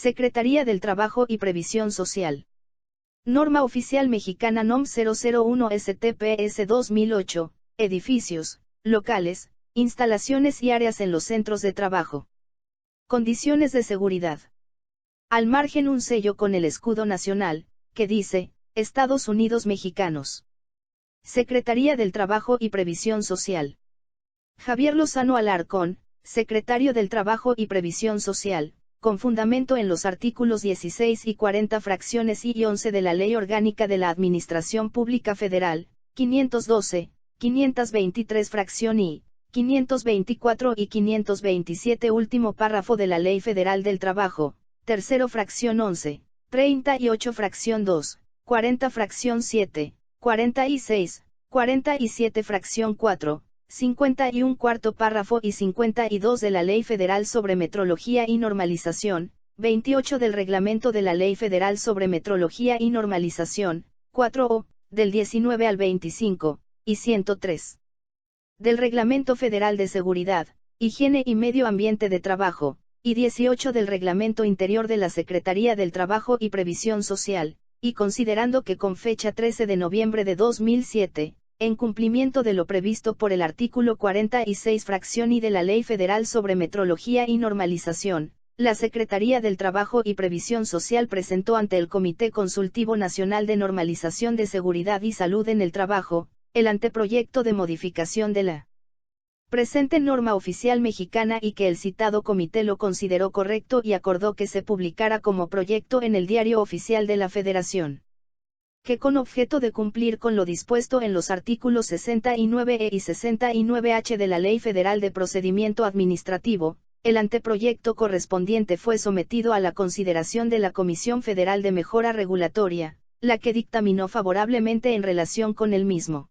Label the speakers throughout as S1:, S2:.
S1: Secretaría del Trabajo y Previsión Social. Norma Oficial Mexicana NOM 001 STPS 2008, edificios, locales, instalaciones y áreas en los centros de trabajo. Condiciones de seguridad. Al margen un sello con el escudo nacional, que dice, Estados Unidos Mexicanos. Secretaría del Trabajo y Previsión Social. Javier Lozano Alarcón, Secretario del Trabajo y Previsión Social, con fundamento en los artículos 16 y 40 fracciones I y 11 de la Ley Orgánica de la Administración Pública Federal, 512, 523 fracción I, 524 y 527 último párrafo de la Ley Federal del Trabajo, tercero fracción 11, 38 fracción 2, 40 fracción 7, 46, 47 fracción 4, 51 cuarto párrafo y 52 de la Ley Federal sobre Metrología y Normalización, 28 del Reglamento de la Ley Federal sobre Metrología y Normalización, 4O, del 19 al 25, y 103. Del Reglamento Federal de Seguridad, Higiene y Medio Ambiente de Trabajo, y 18 del Reglamento Interior de la Secretaría del Trabajo y Previsión Social, y considerando que con fecha 13 de noviembre de 2007, en cumplimiento de lo previsto por el artículo 46 fracción I de la Ley Federal sobre Metrología y Normalización, la Secretaría del Trabajo y Previsión Social presentó ante el Comité Consultivo Nacional de Normalización de Seguridad y Salud en el Trabajo, el anteproyecto de modificación de la presente norma oficial mexicana y que el citado comité lo consideró correcto y acordó que se publicara como proyecto en el Diario Oficial de la Federación. Que con objeto de cumplir con lo dispuesto en los artículos 69E y 69H de la Ley Federal de Procedimiento Administrativo, el anteproyecto correspondiente fue sometido a la consideración de la Comisión Federal de Mejora Regulatoria, la que dictaminó favorablemente en relación con el mismo.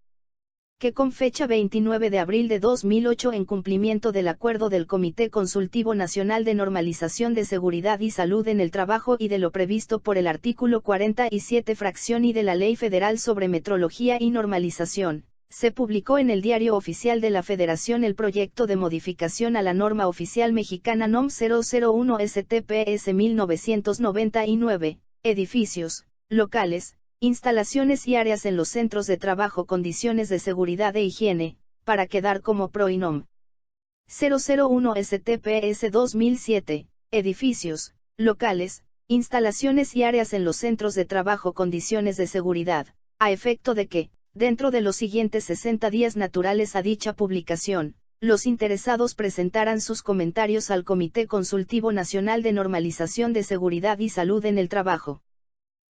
S1: Que con fecha 29 de abril de 2008 en cumplimiento del acuerdo del Comité Consultivo Nacional de Normalización de Seguridad y Salud en el Trabajo y de lo previsto por el artículo 47 fracción I de la Ley Federal sobre Metrología y Normalización, se publicó en el Diario Oficial de la Federación el proyecto de modificación a la norma oficial mexicana NOM 001 STPS 1999, edificios, locales, instalaciones y áreas en los centros de trabajo, condiciones de seguridad e higiene, para quedar como PROINOM 001 STPS 2007, edificios, locales, instalaciones y áreas en los centros de trabajo, condiciones de seguridad, a efecto de que, dentro de los siguientes 60 días naturales a dicha publicación, los interesados presentaran sus comentarios al Comité Consultivo Nacional de Normalización de Seguridad y Salud en el Trabajo.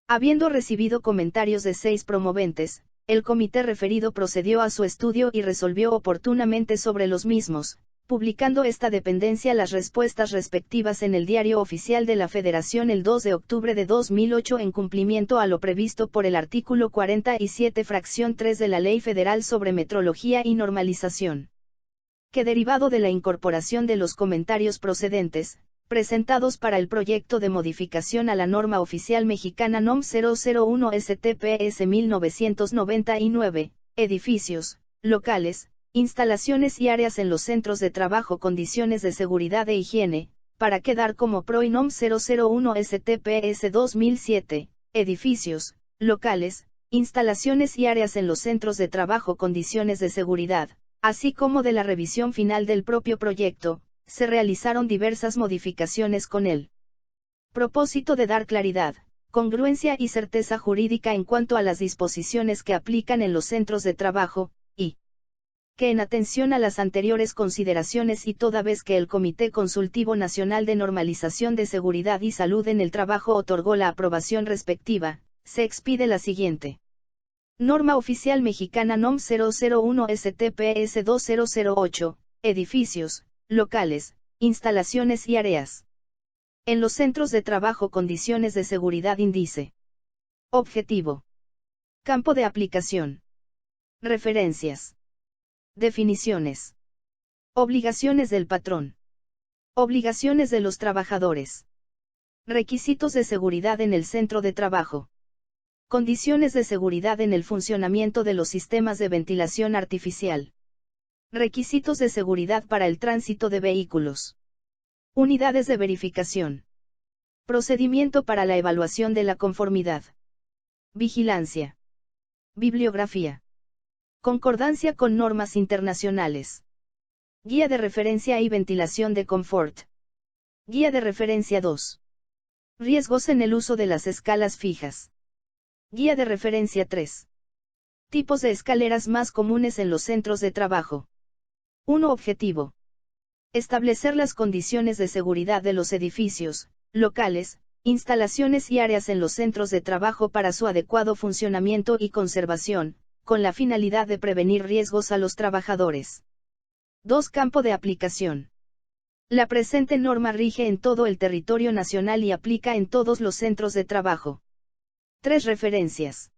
S1: Habiendo recibido comentarios de 6 promoventes, el comité referido procedió a su estudio y resolvió oportunamente sobre los mismos, publicando esta dependencia las respuestas respectivas en el Diario Oficial de la Federación el 2 de octubre de 2008 en cumplimiento a lo previsto por el artículo 47 fracción 3 de la Ley Federal sobre Metrología y Normalización. Que derivado de la incorporación de los comentarios procedentes, presentados para el proyecto de modificación a la norma oficial mexicana NOM 001 STPS 1999, edificios, locales, instalaciones y áreas en los centros de trabajo, condiciones de seguridad e higiene, para quedar como PROINOM 001 STPS 2007, edificios, locales, instalaciones y áreas en los centros de trabajo, condiciones de seguridad, así como de la revisión final del propio proyecto, se realizaron diversas modificaciones con el propósito de dar claridad, congruencia y certeza jurídica en cuanto a las disposiciones que aplican en los centros de trabajo, y que en atención a las anteriores consideraciones y toda vez que el Comité Consultivo Nacional de Normalización de Seguridad y Salud en el Trabajo otorgó la aprobación respectiva, se expide la siguiente. Norma Oficial Mexicana NOM 001 STPS 2008, edificios, locales, instalaciones y áreas. En los centros de trabajo, condiciones de seguridad. Índice. Objetivo. Campo de aplicación. Referencias. Definiciones. Obligaciones del patrón. Obligaciones de los trabajadores. Requisitos de seguridad en el centro de trabajo. Condiciones de seguridad en el funcionamiento de los sistemas de ventilación artificial. Requisitos de seguridad para el tránsito de vehículos. Unidades de verificación. Procedimiento para la evaluación de la conformidad. Vigilancia. Bibliografía. Concordancia con normas internacionales. Guía de referencia y ventilación de confort. Guía de referencia 2. Riesgos en el uso de las escalas fijas. Guía de referencia 3. Tipos de escaleras más comunes en los centros de trabajo. 1. Objetivo. Establecer las condiciones de seguridad de los edificios, locales, instalaciones y áreas en los centros de trabajo para su adecuado funcionamiento y conservación, con la finalidad de prevenir riesgos a los trabajadores. 2. Campo de aplicación. La presente norma rige en todo el territorio nacional y aplica en todos los centros de trabajo. 3. Referencias.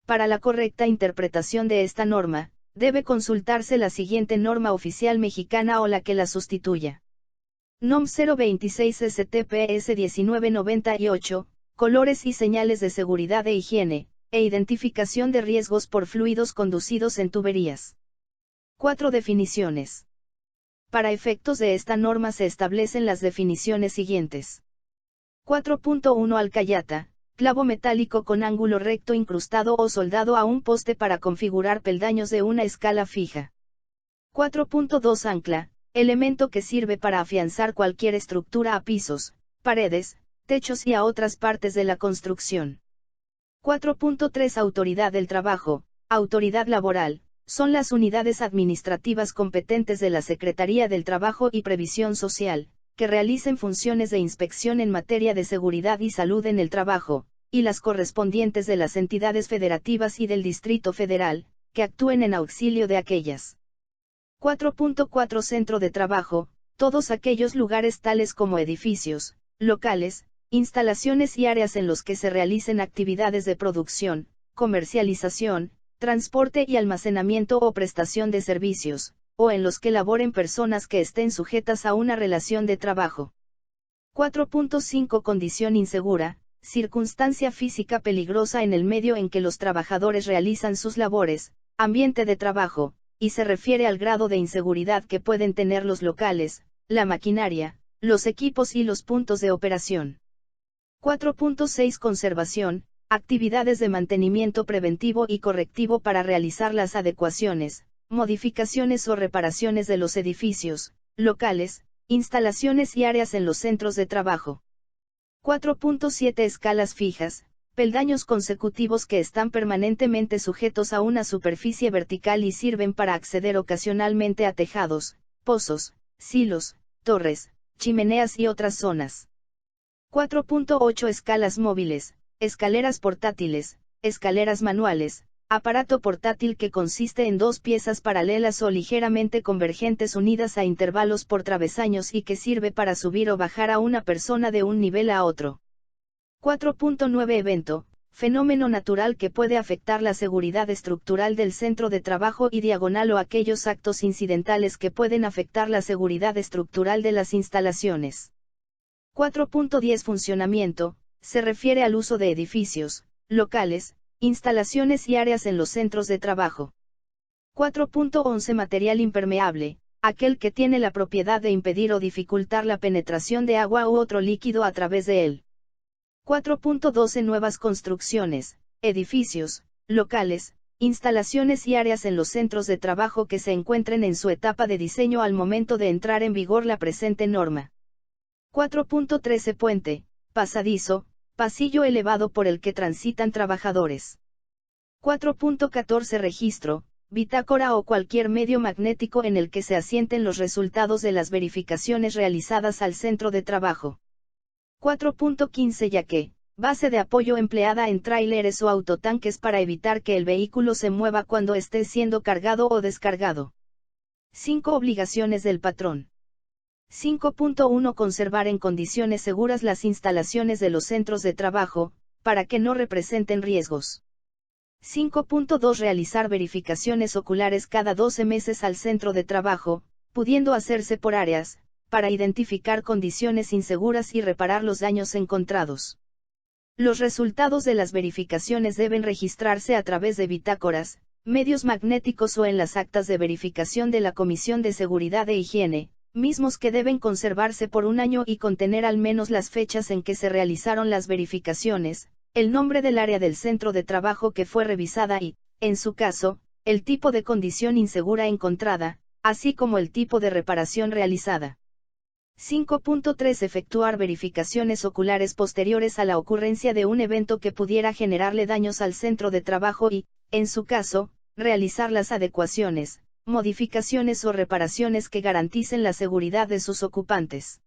S1: Para la correcta interpretación de esta norma, debe consultarse la siguiente norma oficial mexicana o la que la sustituya. NOM 026 STPS 1998, colores y señales de seguridad e higiene, e identificación de riesgos por fluidos conducidos en tuberías. 4. Definiciones. Para efectos de esta norma se establecen las definiciones siguientes. 4.1 Alcayata, clavo metálico con ángulo recto incrustado o soldado a un poste para configurar peldaños de una escala fija. 4.2 Ancla, elemento que sirve para afianzar cualquier estructura a pisos, paredes, techos y a otras partes de la construcción. 4.3 Autoridad del trabajo, autoridad laboral, son las unidades administrativas competentes de la Secretaría del Trabajo y Previsión Social, que realicen funciones de inspección en materia de seguridad y salud en el trabajo, y las correspondientes de las entidades federativas y del Distrito Federal, que actúen en auxilio de aquellas. 4.4 Centro de trabajo, todos aquellos lugares tales como edificios, locales, instalaciones y áreas en los que se realicen actividades de producción, comercialización, transporte y almacenamiento o prestación de servicios, o en los que laboren personas que estén sujetas a una relación de trabajo. 4.5 Condición insegura, circunstancia física peligrosa en el medio en que los trabajadores realizan sus labores, ambiente de trabajo, y se refiere al grado de inseguridad que pueden tener los locales, la maquinaria, los equipos y los puntos de operación. 4.6 Conservación, actividades de mantenimiento preventivo y correctivo para realizar las adecuaciones, modificaciones o reparaciones de los edificios, locales, instalaciones y áreas en los centros de trabajo. 4.7 Escalas fijas, peldaños consecutivos que están permanentemente sujetos a una superficie vertical y sirven para acceder ocasionalmente a tejados, pozos, silos, torres, chimeneas y otras zonas. 4.8 Escalas móviles, escaleras portátiles, escaleras manuales, aparato portátil que consiste en dos piezas paralelas o ligeramente convergentes unidas a intervalos por travesaños y que sirve para subir o bajar a una persona de un nivel a otro. 4.9 Evento, fenómeno natural que puede afectar la seguridad estructural del centro de trabajo y diagonal o aquellos actos incidentales que pueden afectar la seguridad estructural de las instalaciones. 4.10 Funcionamiento, se refiere al uso de edificios, locales, instalaciones y áreas en los centros de trabajo. 4.11 Material impermeable, aquel que tiene la propiedad de impedir o dificultar la penetración de agua u otro líquido a través de él. 4.12 Nuevas construcciones, edificios, locales, instalaciones y áreas en los centros de trabajo que se encuentren en su etapa de diseño al momento de entrar en vigor la presente norma. 4.13 Puente, pasadizo, pasillo elevado por el que transitan trabajadores. 4.14 Registro, bitácora o cualquier medio magnético en el que se asienten los resultados de las verificaciones realizadas al centro de trabajo. 4.15 Yaque, base de apoyo empleada en tráileres o autotanques para evitar que el vehículo se mueva cuando esté siendo cargado o descargado. 5 Obligaciones del patrón. 5.1 Conservar en condiciones seguras las instalaciones de los centros de trabajo, para que no representen riesgos. 5.2 Realizar verificaciones oculares cada 12 meses al centro de trabajo, pudiendo hacerse por áreas, para identificar condiciones inseguras y reparar los daños encontrados. Los resultados de las verificaciones deben registrarse a través de bitácoras, medios magnéticos o en las actas de verificación de la Comisión de Seguridad e Higiene, mismos que deben conservarse por un año y contener al menos las fechas en que se realizaron las verificaciones, el nombre del área del centro de trabajo que fue revisada y, en su caso, el tipo de condición insegura encontrada, así como el tipo de reparación realizada. 5.3 Efectuar verificaciones oculares posteriores a la ocurrencia de un evento que pudiera generarle daños al centro de trabajo y, en su caso, realizar las adecuaciones, modificaciones o reparaciones que garanticen la seguridad de sus ocupantes.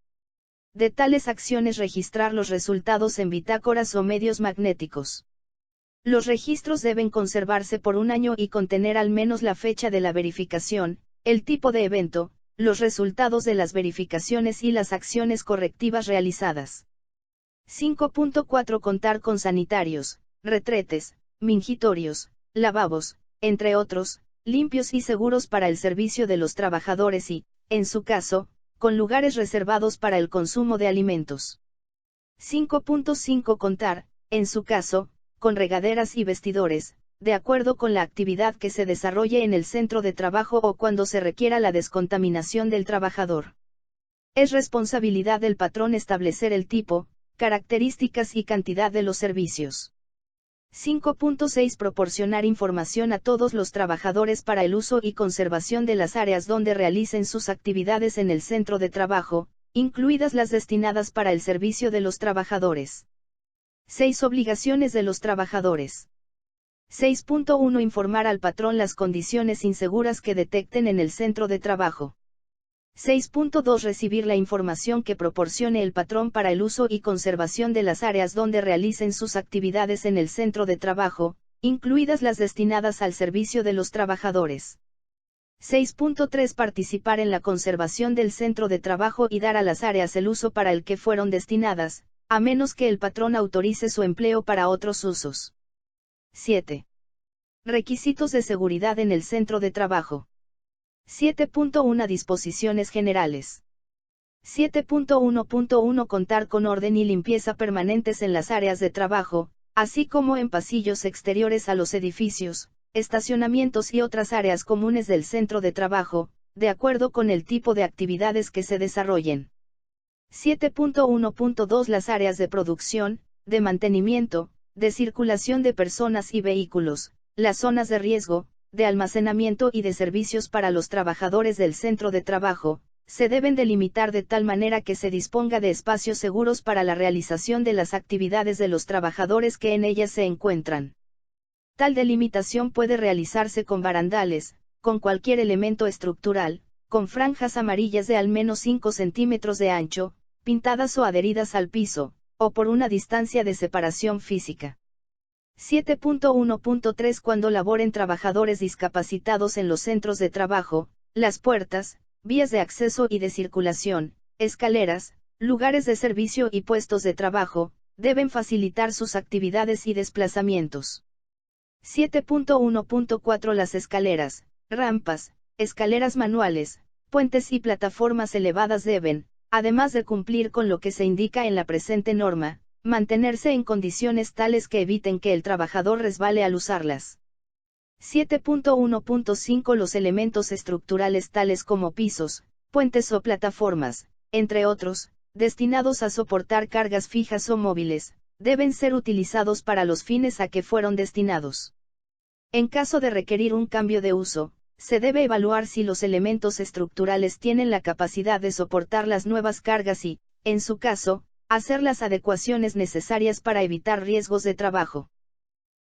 S1: De tales acciones registrar los resultados en bitácoras o medios magnéticos. Los registros deben conservarse por un año y contener al menos la fecha de la verificación, el tipo de evento, los resultados de las verificaciones y las acciones correctivas realizadas. 5.4 Contar con sanitarios, retretes, mingitorios, lavabos, entre otros, limpios y seguros para el servicio de los trabajadores y, en su caso, con lugares reservados para el consumo de alimentos. 5.5 Contar, en su caso, con regaderas y vestidores, de acuerdo con la actividad que se desarrolle en el centro de trabajo o cuando se requiera la descontaminación del trabajador. Es responsabilidad del patrón establecer el tipo, características y cantidad de los servicios. 5.6 Proporcionar información a todos los trabajadores para el uso y conservación de las áreas donde realicen sus actividades en el centro de trabajo, incluidas las destinadas para el servicio de los trabajadores. 6 Obligaciones de los trabajadores. 6.1 Informar al patrón las condiciones inseguras que detecten en el centro de trabajo. 6.2 Recibir la información que proporcione el patrón para el uso y conservación de las áreas donde realicen sus actividades en el centro de trabajo, incluidas las destinadas al servicio de los trabajadores. 6.3 Participar en la conservación del centro de trabajo y dar a las áreas el uso para el que fueron destinadas, a menos que el patrón autorice su empleo para otros usos. 7. Requisitos de seguridad en el centro de trabajo. 7.1 Disposiciones generales. 7.1.1 Contar con orden y limpieza permanentes en las áreas de trabajo, así como en pasillos exteriores a los edificios, estacionamientos y otras áreas comunes del centro de trabajo, de acuerdo con el tipo de actividades que se desarrollen. 7.1.2 Las áreas de producción, de mantenimiento, de circulación de personas y vehículos, las zonas de riesgo, de almacenamiento y de servicios para los trabajadores del centro de trabajo, se deben delimitar de tal manera que se disponga de espacios seguros para la realización de las actividades de los trabajadores que en ellas se encuentran. Tal delimitación puede realizarse con barandales, con cualquier elemento estructural, con franjas amarillas de al menos 5 centímetros de ancho, pintadas o adheridas al piso, o por una distancia de separación física. 7.1.3 Cuando laboren trabajadores discapacitados en los centros de trabajo, las puertas, vías de acceso y de circulación, escaleras, lugares de servicio y puestos de trabajo, deben facilitar sus actividades y desplazamientos. 7.1.4 Las escaleras, rampas, escaleras manuales, puentes y plataformas elevadas deben, además de cumplir con lo que se indica en la presente norma, mantenerse en condiciones tales que eviten que el trabajador resbale al usarlas. 7.1.5 Los elementos estructurales tales como pisos, puentes o plataformas, entre otros, destinados a soportar cargas fijas o móviles, deben ser utilizados para los fines a que fueron destinados. En caso de requerir un cambio de uso, se debe evaluar si los elementos estructurales tienen la capacidad de soportar las nuevas cargas y, en su caso, hacer las adecuaciones necesarias para evitar riesgos de trabajo.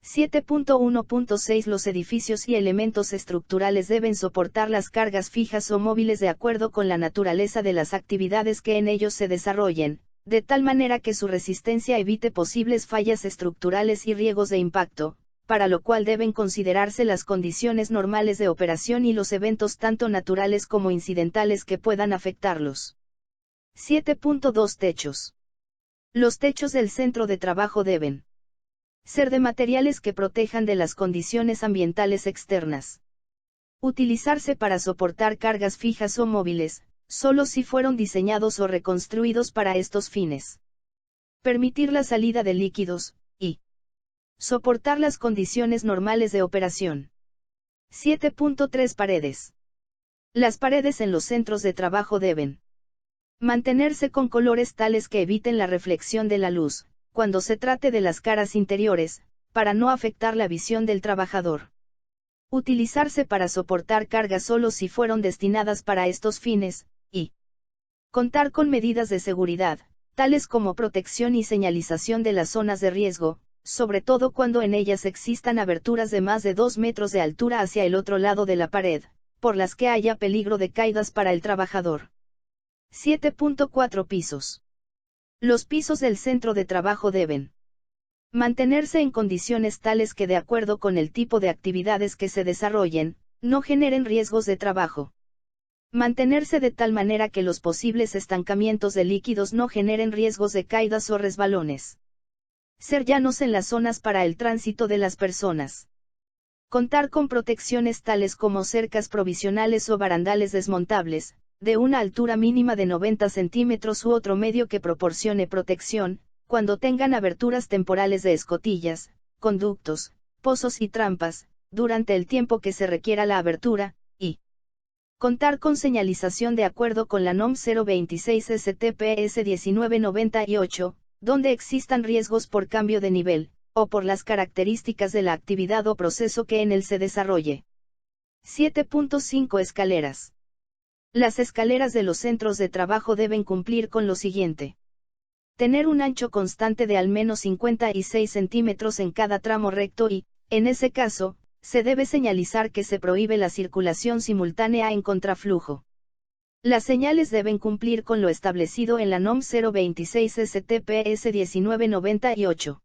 S1: 7.1.6 Los edificios y elementos estructurales deben soportar las cargas fijas o móviles de acuerdo con la naturaleza de las actividades que en ellos se desarrollen, de tal manera que su resistencia evite posibles fallas estructurales y riesgos de impacto, para lo cual deben considerarse las condiciones normales de operación y los eventos tanto naturales como incidentales que puedan afectarlos. 7.2 Techos. Los techos del centro de trabajo deben ser de materiales que protejan de las condiciones ambientales externas. Utilizarse para soportar cargas fijas o móviles, solo si fueron diseñados o reconstruidos para estos fines. Permitir la salida de líquidos, y soportar las condiciones normales de operación. 7.3 Paredes. Las paredes en los centros de trabajo deben mantenerse con colores tales que eviten la reflexión de la luz, cuando se trate de las caras interiores, para no afectar la visión del trabajador. Utilizarse para soportar cargas solo si fueron destinadas para estos fines, y contar con medidas de seguridad, tales como protección y señalización de las zonas de riesgo, sobre todo cuando en ellas existan aberturas de más de 2 metros de altura hacia el otro lado de la pared, por las que haya peligro de caídas para el trabajador. 7.4 pisos. Los pisos del centro de trabajo deben mantenerse en condiciones tales que, de acuerdo con el tipo de actividades que se desarrollen, no generen riesgos de trabajo. Mantenerse de tal manera que los posibles estancamientos de líquidos no generen riesgos de caídas o resbalones. Ser llanos en las zonas para el tránsito de las personas. Contar con protecciones tales como cercas provisionales o barandales desmontables, de una altura mínima de 90 centímetros u otro medio que proporcione protección, cuando tengan aberturas temporales de escotillas, conductos, pozos y trampas, durante el tiempo que se requiera la abertura, y contar con señalización de acuerdo con la NOM 026 STPS 1998, donde existan riesgos por cambio de nivel, o por las características de la actividad o proceso que en él se desarrolle. 7.5 Escaleras. Las escaleras de los centros de trabajo deben cumplir con lo siguiente. Tener un ancho constante de al menos 56 centímetros en cada tramo recto y, en ese caso, se debe señalizar que se prohíbe la circulación simultánea en contraflujo. Las señales deben cumplir con lo establecido en la NOM 026 STPS 1998.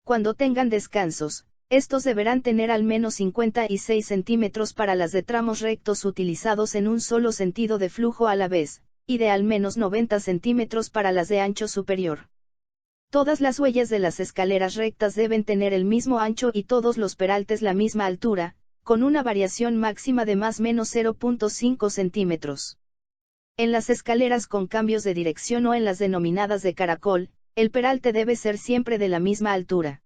S1: Cuando tengan descansos, estos deberán tener al menos 56 centímetros para las de tramos rectos utilizados en un solo sentido de flujo a la vez, y de al menos 90 centímetros para las de ancho superior. Todas las huellas de las escaleras rectas deben tener el mismo ancho y todos los peraltes la misma altura, con una variación máxima de más o menos 0.5 centímetros. En las escaleras con cambios de dirección o en las denominadas de caracol, el peralte debe ser siempre de la misma altura.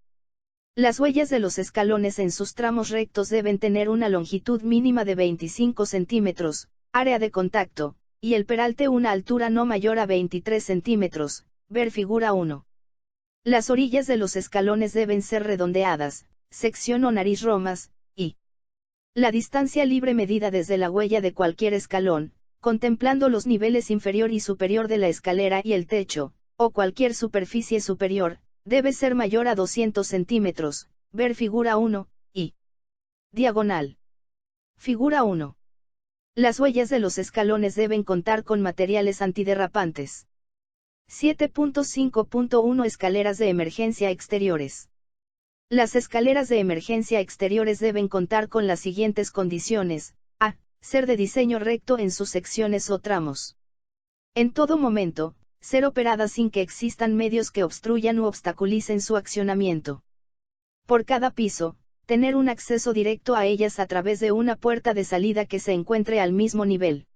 S1: Las huellas de los escalones en sus tramos rectos deben tener una longitud mínima de 25 centímetros, área de contacto, y el peralte una altura no mayor a 23 centímetros, ver figura 1. Las orillas de los escalones deben ser redondeadas, sección o nariz romas, y la distancia libre medida desde la huella de cualquier escalón, contemplando los niveles inferior y superior de la escalera y el techo, o cualquier superficie superior, debe ser mayor a 200 centímetros, ver figura 1, y diagonal. Figura 1. Las huellas de los escalones deben contar con materiales antiderrapantes. 7.5.1 Escaleras de emergencia exteriores. Las escaleras de emergencia exteriores deben contar con las siguientes condiciones: a. Ser de diseño recto en sus secciones o tramos. En todo momento, ser operadas sin que existan medios que obstruyan u obstaculicen su accionamiento. Por cada piso, tener un acceso directo a ellas a través de una puerta de salida que se encuentre al mismo nivel.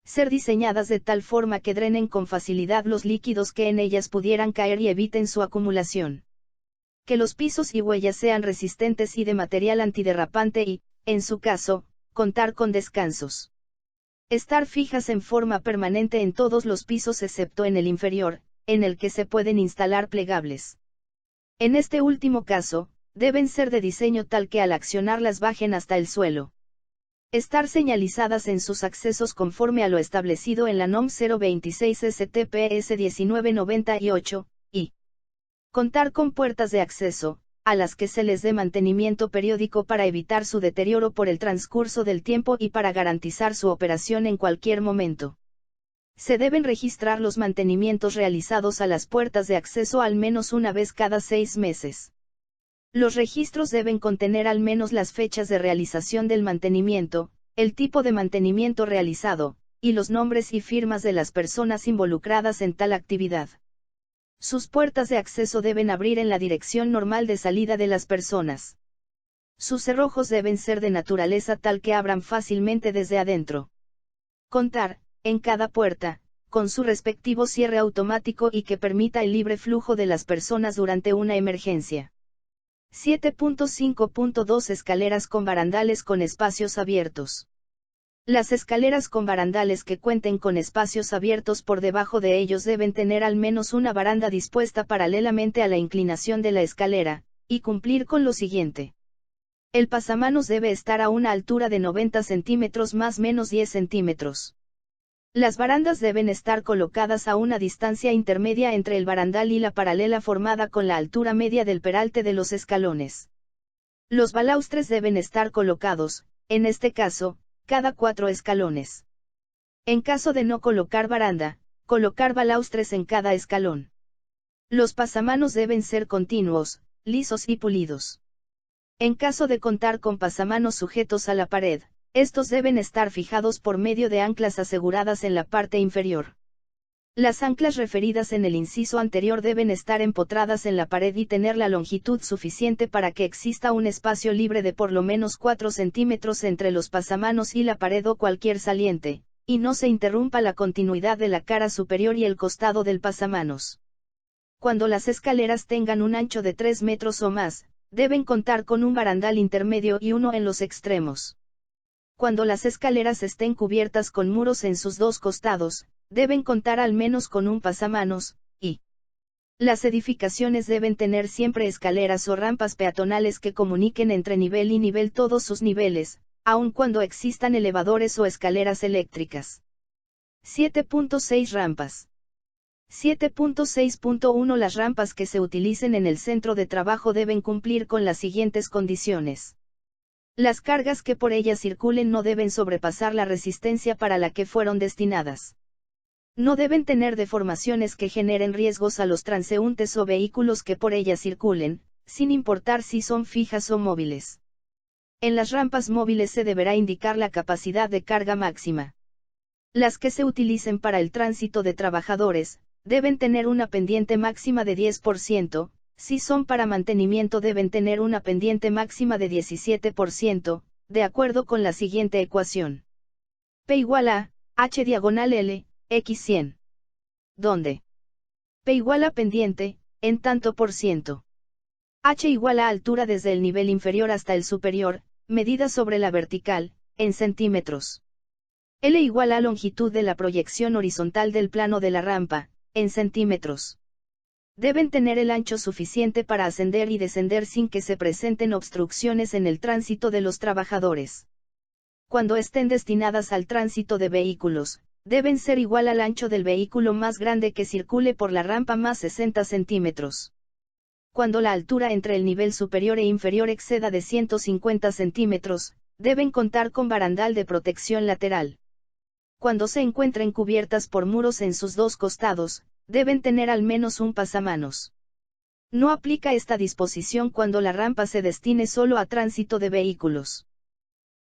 S1: Ser diseñadas de tal forma que drenen con facilidad los líquidos que en ellas pudieran caer y eviten su acumulación. Que los pisos y huellas sean resistentes y de material antiderrapante y, en su caso, contar con descansos. Estar fijas en forma permanente en todos los pisos excepto en el inferior, en el que se pueden instalar plegables. En este último caso, deben ser de diseño tal que al accionarlas bajen hasta el suelo. Estar señalizadas en sus accesos conforme a lo establecido en la NOM 026 STPS 1998, y contar con puertas de acceso, a las que se les dé mantenimiento periódico para evitar su deterioro por el transcurso del tiempo y para garantizar su operación en cualquier momento. Se deben registrar los mantenimientos realizados a las puertas de acceso al menos una vez cada 6 meses. Los registros deben contener al menos las fechas de realización del mantenimiento, el tipo de mantenimiento realizado, y los nombres y firmas de las personas involucradas en tal actividad. Sus puertas de acceso deben abrir en la dirección normal de salida de las personas. Sus cerrojos deben ser de naturaleza tal que abran fácilmente desde adentro. Contar, en cada puerta, con su respectivo cierre automático y que permita el libre flujo de las personas durante una emergencia. 7.5.2 Escaleras con barandales con espacios abiertos. Las escaleras con barandales que cuenten con espacios abiertos por debajo de ellos deben tener al menos una baranda dispuesta paralelamente a la inclinación de la escalera, y cumplir con lo siguiente. El pasamanos debe estar a una altura de 90 centímetros más menos 10 centímetros. Las barandas deben estar colocadas a una distancia intermedia entre el barandal y la paralela formada con la altura media del peralte de los escalones. Los balaustres deben estar colocados, en este caso, cada 4 escalones. En caso de no colocar baranda, colocar balaustres en cada escalón. Los pasamanos deben ser continuos, lisos y pulidos. En caso de contar con pasamanos sujetos a la pared, estos deben estar fijados por medio de anclas aseguradas en la parte inferior. Las anclas referidas en el inciso anterior deben estar empotradas en la pared y tener la longitud suficiente para que exista un espacio libre de por lo menos 4 centímetros entre los pasamanos y la pared o cualquier saliente, y no se interrumpa la continuidad de la cara superior y el costado del pasamanos. Cuando las escaleras tengan un ancho de 3 metros o más, deben contar con un barandal intermedio y uno en los extremos. Cuando las escaleras estén cubiertas con muros en sus dos costados, deben contar al menos con un pasamanos, y las edificaciones deben tener siempre escaleras o rampas peatonales que comuniquen entre nivel y nivel todos sus niveles, aun cuando existan elevadores o escaleras eléctricas. 7.6 Rampas. 7.6.1 Las rampas que se utilicen en el centro de trabajo deben cumplir con las siguientes condiciones. Las cargas que por ellas circulen no deben sobrepasar la resistencia para la que fueron destinadas. No deben tener deformaciones que generen riesgos a los transeúntes o vehículos que por ellas circulen, sin importar si son fijas o móviles. En las rampas móviles se deberá indicar la capacidad de carga máxima. Las que se utilicen para el tránsito de trabajadores, deben tener una pendiente máxima de 10%, si son para mantenimiento deben tener una pendiente máxima de 17%, de acuerdo con la siguiente ecuación. P igual a, H diagonal L, X 100. Donde P igual a pendiente, en tanto por ciento. H igual a altura desde el nivel inferior hasta el superior, medida sobre la vertical, en centímetros. L igual a longitud de la proyección horizontal del plano de la rampa, en centímetros. Deben tener el ancho suficiente para ascender y descender sin que se presenten obstrucciones en el tránsito de los trabajadores. Cuando estén destinadas al tránsito de vehículos, deben ser igual al ancho del vehículo más grande que circule por la rampa más 60 centímetros. Cuando la altura entre el nivel superior e inferior exceda de 150 centímetros, deben contar con barandal de protección lateral. Cuando se encuentren cubiertas por muros en sus dos costados, deben tener al menos un pasamanos. No aplica esta disposición cuando la rampa se destine solo a tránsito de vehículos.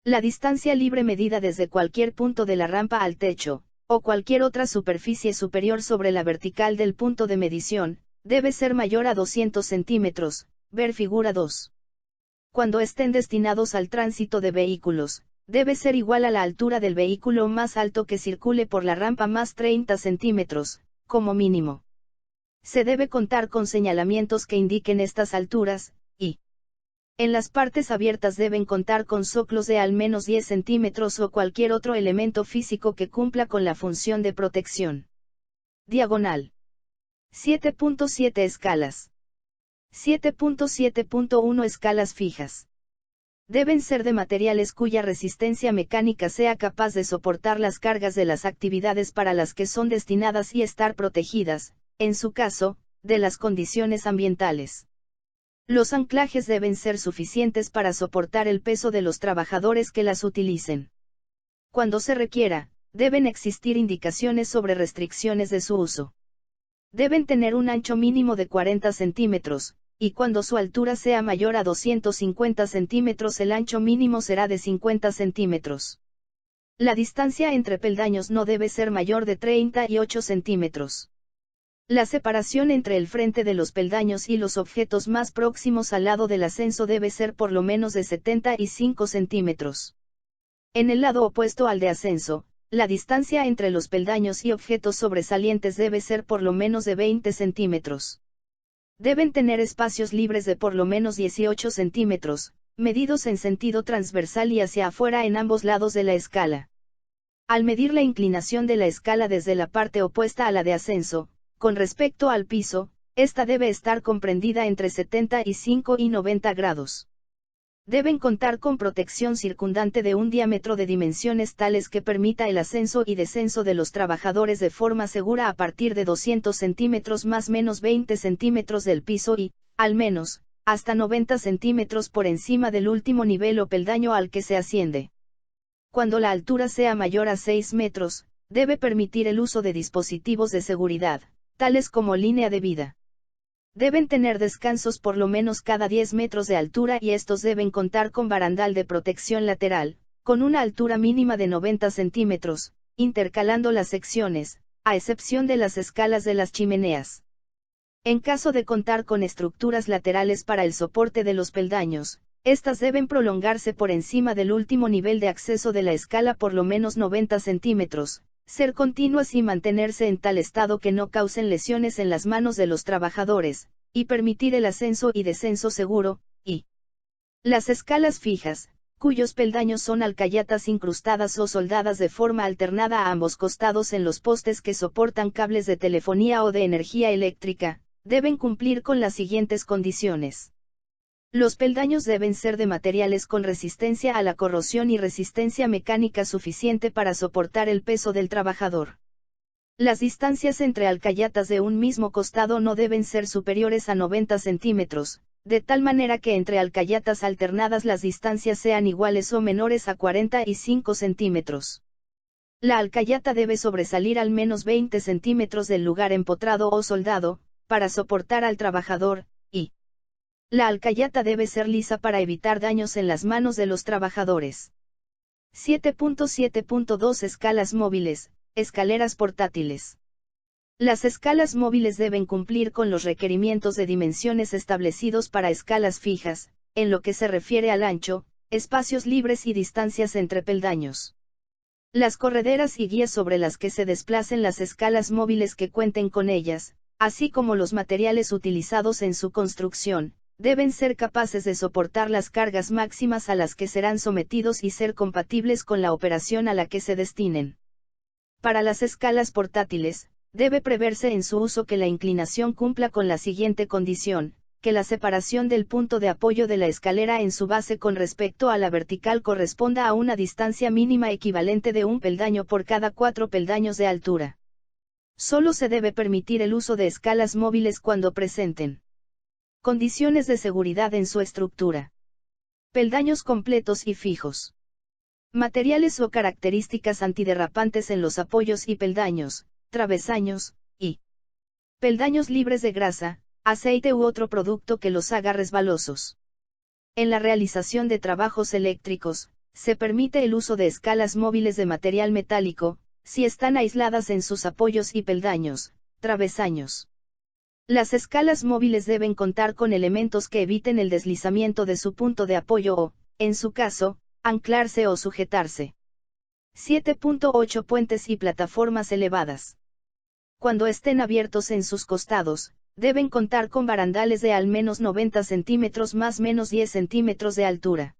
S1: La distancia libre medida desde cualquier punto de la rampa al techo, o cualquier otra superficie superior sobre la vertical del punto de medición, debe ser mayor a 200 centímetros, ver figura 2. Cuando estén destinados al tránsito de vehículos, debe ser igual a la altura del vehículo más alto que circule por la rampa más 30 centímetros, como mínimo. Se debe contar con señalamientos que indiquen estas alturas, y en las partes abiertas deben contar con soclos de al menos 10 centímetros o cualquier otro elemento físico que cumpla con la función de protección. Diagonal. 7.7 Escalas. 7.7.1 Escalas fijas. Deben ser de materiales cuya resistencia mecánica sea capaz de soportar las cargas de las actividades para las que son destinadas y estar protegidas, en su caso, de las condiciones ambientales. Los anclajes deben ser suficientes para soportar el peso de los trabajadores que las utilicen. Cuando se requiera, deben existir indicaciones sobre restricciones de su uso. Deben tener un ancho mínimo de 40 centímetros, y cuando su altura sea mayor a 250 centímetros el ancho mínimo será de 50 centímetros. La distancia entre peldaños no debe ser mayor de 38 centímetros. La separación entre el frente de los peldaños y los objetos más próximos al lado del ascenso debe ser por lo menos de 75 centímetros. En el lado opuesto al de ascenso, la distancia entre los peldaños y objetos sobresalientes debe ser por lo menos de 20 centímetros. Deben tener espacios libres de por lo menos 18 centímetros, medidos en sentido transversal y hacia afuera en ambos lados de la escala. Al medir la inclinación de la escala desde la parte opuesta a la de ascenso, con respecto al piso, esta debe estar comprendida entre 75 y 90 grados. Deben contar con protección circundante de un diámetro de dimensiones tales que permita el ascenso y descenso de los trabajadores de forma segura a partir de 200 centímetros más menos 20 centímetros del piso y, al menos, hasta 90 centímetros por encima del último nivel o peldaño al que se asciende. Cuando la altura sea mayor a 6 metros, debe permitir el uso de dispositivos de seguridad, tales como línea de vida. Deben tener descansos por lo menos cada 10 metros de altura y estos deben contar con barandal de protección lateral, con una altura mínima de 90 centímetros, intercalando las secciones, a excepción de las escalas de las chimeneas. En caso de contar con estructuras laterales para el soporte de los peldaños, estas deben prolongarse por encima del último nivel de acceso de la escala por lo menos 90 centímetros, ser continuas y mantenerse en tal estado que no causen lesiones en las manos de los trabajadores, y permitir el ascenso y descenso seguro, y las escalas fijas, cuyos peldaños son alcayatas incrustadas o soldadas de forma alternada a ambos costados en los postes que soportan cables de telefonía o de energía eléctrica, deben cumplir con las siguientes condiciones. Los peldaños deben ser de materiales con resistencia a la corrosión y resistencia mecánica suficiente para soportar el peso del trabajador. Las distancias entre alcayatas de un mismo costado no deben ser superiores a 90 centímetros, de tal manera que entre alcayatas alternadas las distancias sean iguales o menores a 45 centímetros. La alcayata debe sobresalir al menos 20 centímetros del lugar empotrado o soldado, para soportar al trabajador, y la alcayata debe ser lisa para evitar daños en las manos de los trabajadores. 7.7.2 Escalas móviles, escaleras portátiles. Las escalas móviles deben cumplir con los requerimientos de dimensiones establecidos para escalas fijas, en lo que se refiere al ancho, espacios libres y distancias entre peldaños. Las correderas y guías sobre las que se desplacen las escalas móviles que cuenten con ellas, así como los materiales utilizados en su construcción, deben ser capaces de soportar las cargas máximas a las que serán sometidos y ser compatibles con la operación a la que se destinen. Para las escalas portátiles, debe preverse en su uso que la inclinación cumpla con la siguiente condición, que la separación del punto de apoyo de la escalera en su base con respecto a la vertical corresponda a una distancia mínima equivalente de un peldaño por cada 4 peldaños de altura. Solo se debe permitir el uso de escalas móviles cuando presenten condiciones de seguridad en su estructura. Peldaños completos y fijos. Materiales o características antiderrapantes en los apoyos y peldaños, travesaños, y peldaños libres de grasa, aceite u otro producto que los haga resbalosos. En la realización de trabajos eléctricos, se permite el uso de escalas móviles de material metálico, si están aisladas en sus apoyos y peldaños, travesaños. Las escalas móviles deben contar con elementos que eviten el deslizamiento de su punto de apoyo o, en su caso, anclarse o sujetarse. 7.8 Puentes y plataformas elevadas. Cuando estén abiertos en sus costados, deben contar con barandales de al menos 90 centímetros más menos 10 centímetros de altura.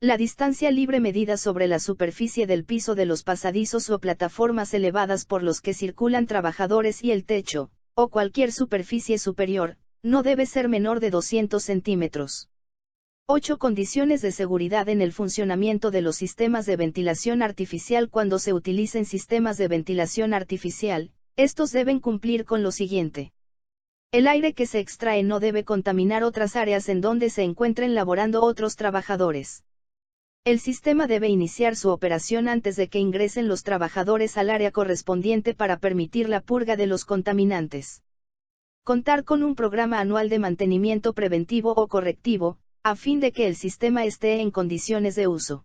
S1: La distancia libre medida sobre la superficie del piso de los pasadizos o plataformas elevadas por los que circulan trabajadores y el techo, o cualquier superficie superior, no debe ser menor de 200 centímetros. 8 Condiciones de seguridad en el funcionamiento de los sistemas de ventilación artificial. Cuando se utilicen sistemas de ventilación artificial, estos deben cumplir con lo siguiente. El aire que se extrae no debe contaminar otras áreas en donde se encuentren laborando otros trabajadores. El sistema debe iniciar su operación antes de que ingresen los trabajadores al área correspondiente para permitir la purga de los contaminantes. Contar con un programa anual de mantenimiento preventivo o correctivo, a fin de que el sistema esté en condiciones de uso.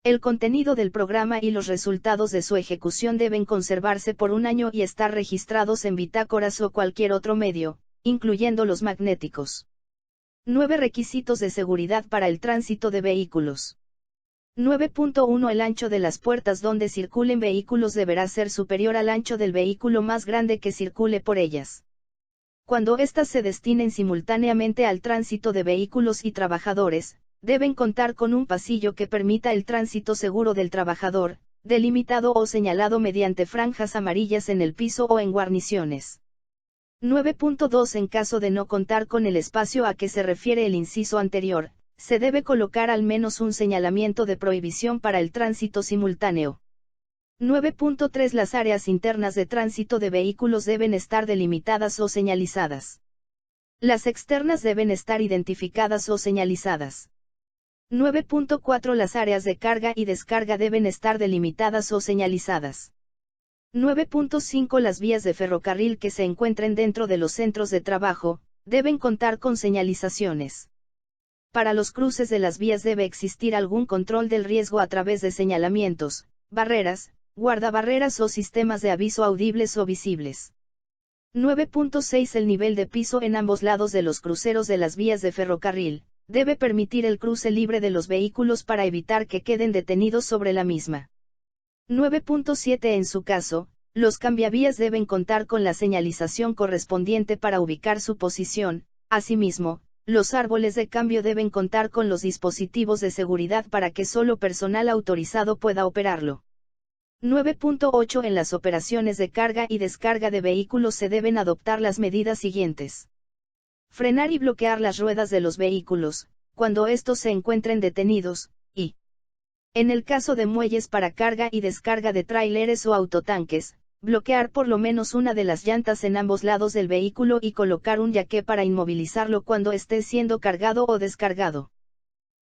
S1: El contenido del programa y los resultados de su ejecución deben conservarse por un año y estar registrados en bitácoras o cualquier otro medio, incluyendo los magnéticos. 9 Requisitos de seguridad para el tránsito de vehículos. 9.1 El ancho de las puertas donde circulen vehículos deberá ser superior al ancho del vehículo más grande que circule por ellas. Cuando éstas se destinen simultáneamente al tránsito de vehículos y trabajadores, deben contar con un pasillo que permita el tránsito seguro del trabajador, delimitado o señalado mediante franjas amarillas en el piso o en guarniciones. 9.2 En caso de no contar con el espacio a que se refiere el inciso anterior, se debe colocar al menos un señalamiento de prohibición para el tránsito simultáneo. 9.3 Las áreas internas de tránsito de vehículos deben estar delimitadas o señalizadas. Las externas deben estar identificadas o señalizadas. 9.4 Las áreas de carga y descarga deben estar delimitadas o señalizadas. 9.5 Las vías de ferrocarril que se encuentren dentro de los centros de trabajo, deben contar con señalizaciones. Para los cruces de las vías debe existir algún control del riesgo a través de señalamientos, barreras, guardabarreras o sistemas de aviso audibles o visibles. 9.6 El nivel de piso en ambos lados de los cruceros de las vías de ferrocarril, debe permitir el cruce libre de los vehículos para evitar que queden detenidos sobre la misma. 9.7 En su caso, los cambiavías deben contar con la señalización correspondiente para ubicar su posición. Asimismo, los árboles de cambio deben contar con los dispositivos de seguridad para que solo personal autorizado pueda operarlo. 9.8 En las operaciones de carga y descarga de vehículos se deben adoptar las medidas siguientes. Frenar y bloquear las ruedas de los vehículos, cuando estos se encuentren detenidos, y, en el caso de muelles para carga y descarga de tráileres o autotanques, bloquear por lo menos una de las llantas en ambos lados del vehículo y colocar un yaque para inmovilizarlo cuando esté siendo cargado o descargado.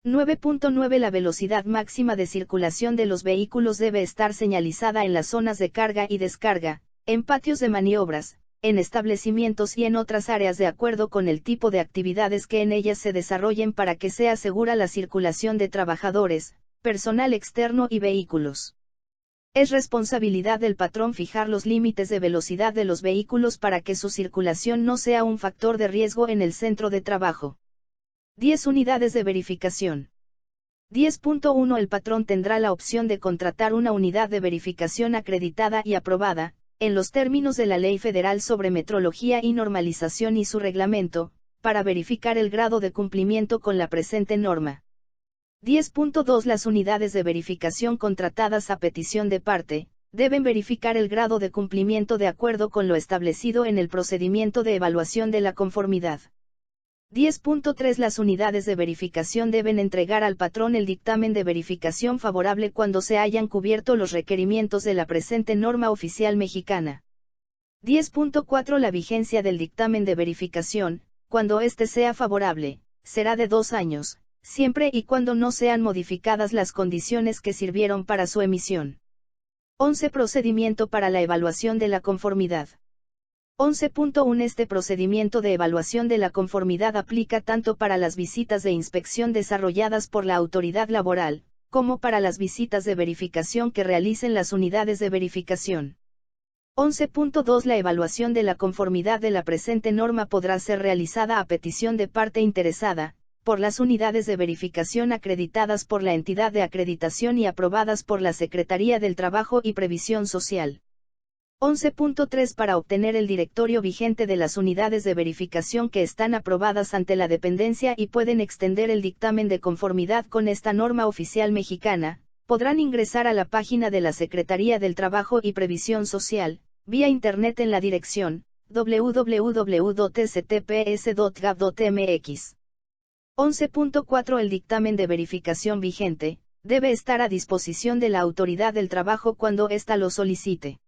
S1: 9.9 La velocidad máxima de circulación de los vehículos debe estar señalizada en las zonas de carga y descarga, en patios de maniobras, en establecimientos y en otras áreas de acuerdo con el tipo de actividades que en ellas se desarrollen para que sea segura la circulación de trabajadores, personal externo y vehículos. Es responsabilidad del patrón fijar los límites de velocidad de los vehículos para que su circulación no sea un factor de riesgo en el centro de trabajo. 10 Unidades de verificación. 10.1 El patrón tendrá la opción de contratar una unidad de verificación acreditada y aprobada, en los términos de la Ley Federal sobre Metrología y Normalización y su reglamento, para verificar el grado de cumplimiento con la presente norma. 10.2 Las unidades de verificación contratadas a petición de parte, deben verificar el grado de cumplimiento de acuerdo con lo establecido en el procedimiento de evaluación de la conformidad. 10.3 Las unidades de verificación deben entregar al patrón el dictamen de verificación favorable cuando se hayan cubierto los requerimientos de la presente norma oficial mexicana. 10.4 La vigencia del dictamen de verificación, cuando éste sea favorable, será de 2 años, siempre y cuando no sean modificadas las condiciones que sirvieron para su emisión. 11 Procedimiento para la evaluación de la conformidad. 11.1 Este procedimiento de evaluación de la conformidad aplica tanto para las visitas de inspección desarrolladas por la autoridad laboral, como para las visitas de verificación que realicen las unidades de verificación. 11.2 La evaluación de la conformidad de la presente norma podrá ser realizada a petición de parte interesada, por las unidades de verificación acreditadas por la entidad de acreditación y aprobadas por la Secretaría del Trabajo y Previsión Social. 11.3 Para obtener el directorio vigente de las unidades de verificación que están aprobadas ante la dependencia y pueden extender el dictamen de conformidad con esta norma oficial mexicana, podrán ingresar a la página de la Secretaría del Trabajo y Previsión Social, vía internet en la dirección www.stps.gov.mx. 11.4 El dictamen de verificación vigente debe estar a disposición de la autoridad del trabajo cuando ésta lo solicite.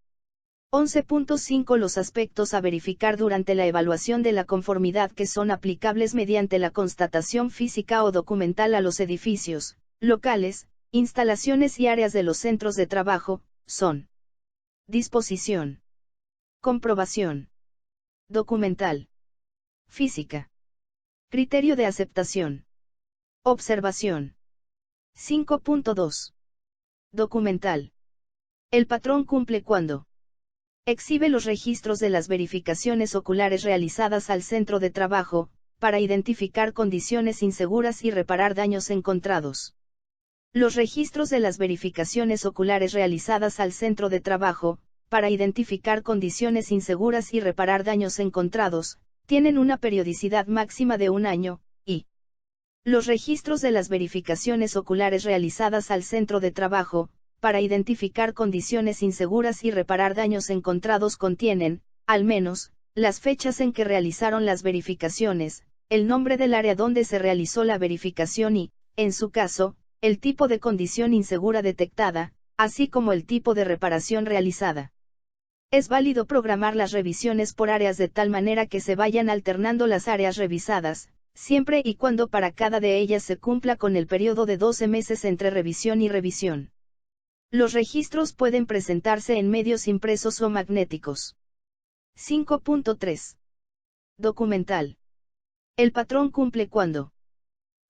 S1: 11.5 Los aspectos a verificar durante la evaluación de la conformidad que son aplicables mediante la constatación física o documental a los edificios, locales, instalaciones y áreas de los centros de trabajo, son: disposición, comprobación, documental, física, criterio de aceptación, observación. 5.2 Documental. El patrón cumple cuando exhibe los registros de las verificaciones oculares realizadas al centro de trabajo, para identificar condiciones inseguras y reparar daños encontrados. Los registros de las verificaciones oculares realizadas al centro de trabajo, para identificar condiciones inseguras y reparar daños encontrados, tienen una periodicidad máxima de 1 año, y los registros de las verificaciones oculares realizadas al centro de trabajo, para identificar condiciones inseguras y reparar daños encontrados contienen, al menos, las fechas en que realizaron las verificaciones, el nombre del área donde se realizó la verificación y, en su caso, el tipo de condición insegura detectada, así como el tipo de reparación realizada. Es válido programar las revisiones por áreas de tal manera que se vayan alternando las áreas revisadas, siempre y cuando para cada de ellas se cumpla con el periodo de 12 meses entre revisión y revisión. Los registros pueden presentarse en medios impresos o magnéticos. 5.3. Documental. El patrón cumple cuando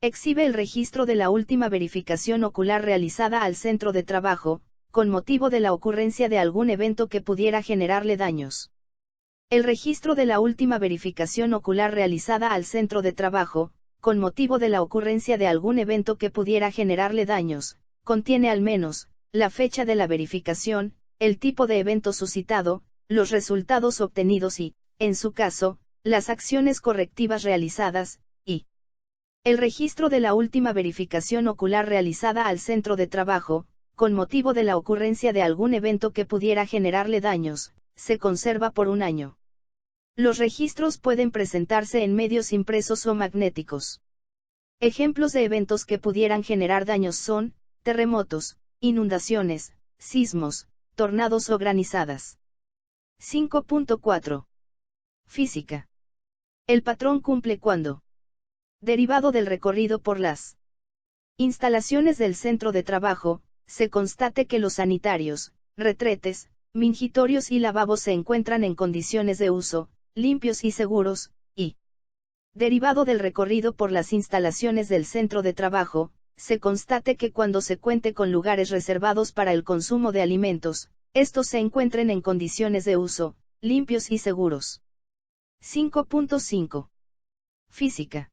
S1: exhibe el registro de la última verificación ocular realizada al centro de trabajo, con motivo de la ocurrencia de algún evento que pudiera generarle daños. El registro de la última verificación ocular realizada al centro de trabajo, con motivo de la ocurrencia de algún evento que pudiera generarle daños, contiene al menos, la fecha de la verificación, el tipo de evento suscitado, los resultados obtenidos y, en su caso, las acciones correctivas realizadas, y el registro de la última verificación ocular realizada al centro de trabajo, con motivo de la ocurrencia de algún evento que pudiera generarle daños, se conserva por un año. Los registros pueden presentarse en medios impresos o magnéticos. Ejemplos de eventos que pudieran generar daños son, terremotos, inundaciones, sismos, tornados o granizadas. 5.4. Física. El patrón cumple cuando derivado del recorrido por las instalaciones del centro de trabajo, se constate que los sanitarios, retretes, mingitorios y lavabos se encuentran en condiciones de uso, limpios y seguros, y derivado del recorrido por las instalaciones del centro de trabajo, se constate que cuando se cuente con lugares reservados para el consumo de alimentos, estos se encuentren en condiciones de uso, limpios y seguros. 5.5. Física.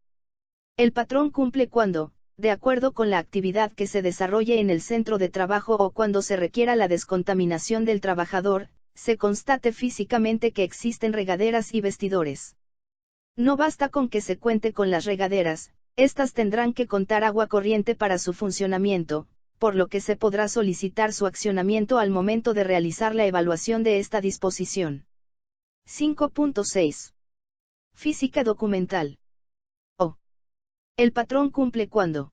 S1: El patrón cumple cuando, de acuerdo con la actividad que se desarrolle en el centro de trabajo o cuando se requiera la descontaminación del trabajador, se constate físicamente que existen regaderas y vestidores. No basta con que se cuente con las regaderas, estas tendrán que contar agua corriente para su funcionamiento, por lo que se podrá solicitar su accionamiento al momento de realizar la evaluación de esta disposición. 5.6. Física documental. El patrón cumple cuando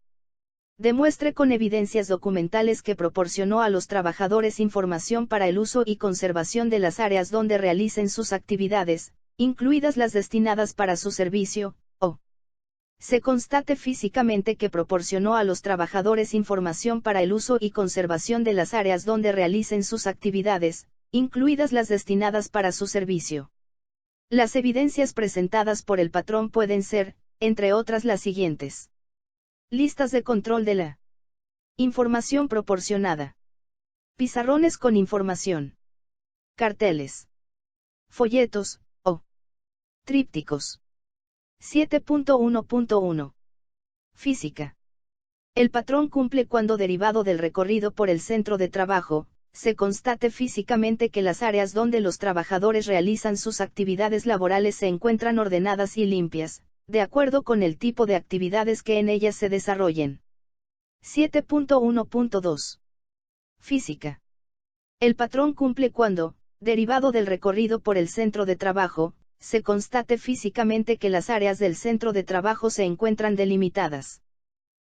S1: demuestre con evidencias documentales que proporcionó a los trabajadores información para el uso y conservación de las áreas donde realicen sus actividades, incluidas las destinadas para su servicio, o se constate físicamente que proporcionó a los trabajadores información para el uso y conservación de las áreas donde realicen sus actividades, incluidas las destinadas para su servicio. Las evidencias presentadas por el patrón pueden ser, entre otras, las siguientes. Listas de control de la información proporcionada. Pizarrones con información. Carteles. Folletos, o trípticos. 7.1.1. Física. El patrón cumple cuando derivado del recorrido por el centro de trabajo, se constate físicamente que las áreas donde los trabajadores realizan sus actividades laborales se encuentran ordenadas y limpias, de acuerdo con el tipo de actividades que en ellas se desarrollen. 7.1.2. Física. El patrón cumple cuando, derivado del recorrido por el centro de trabajo, se constate físicamente que las áreas del centro de trabajo se encuentran delimitadas.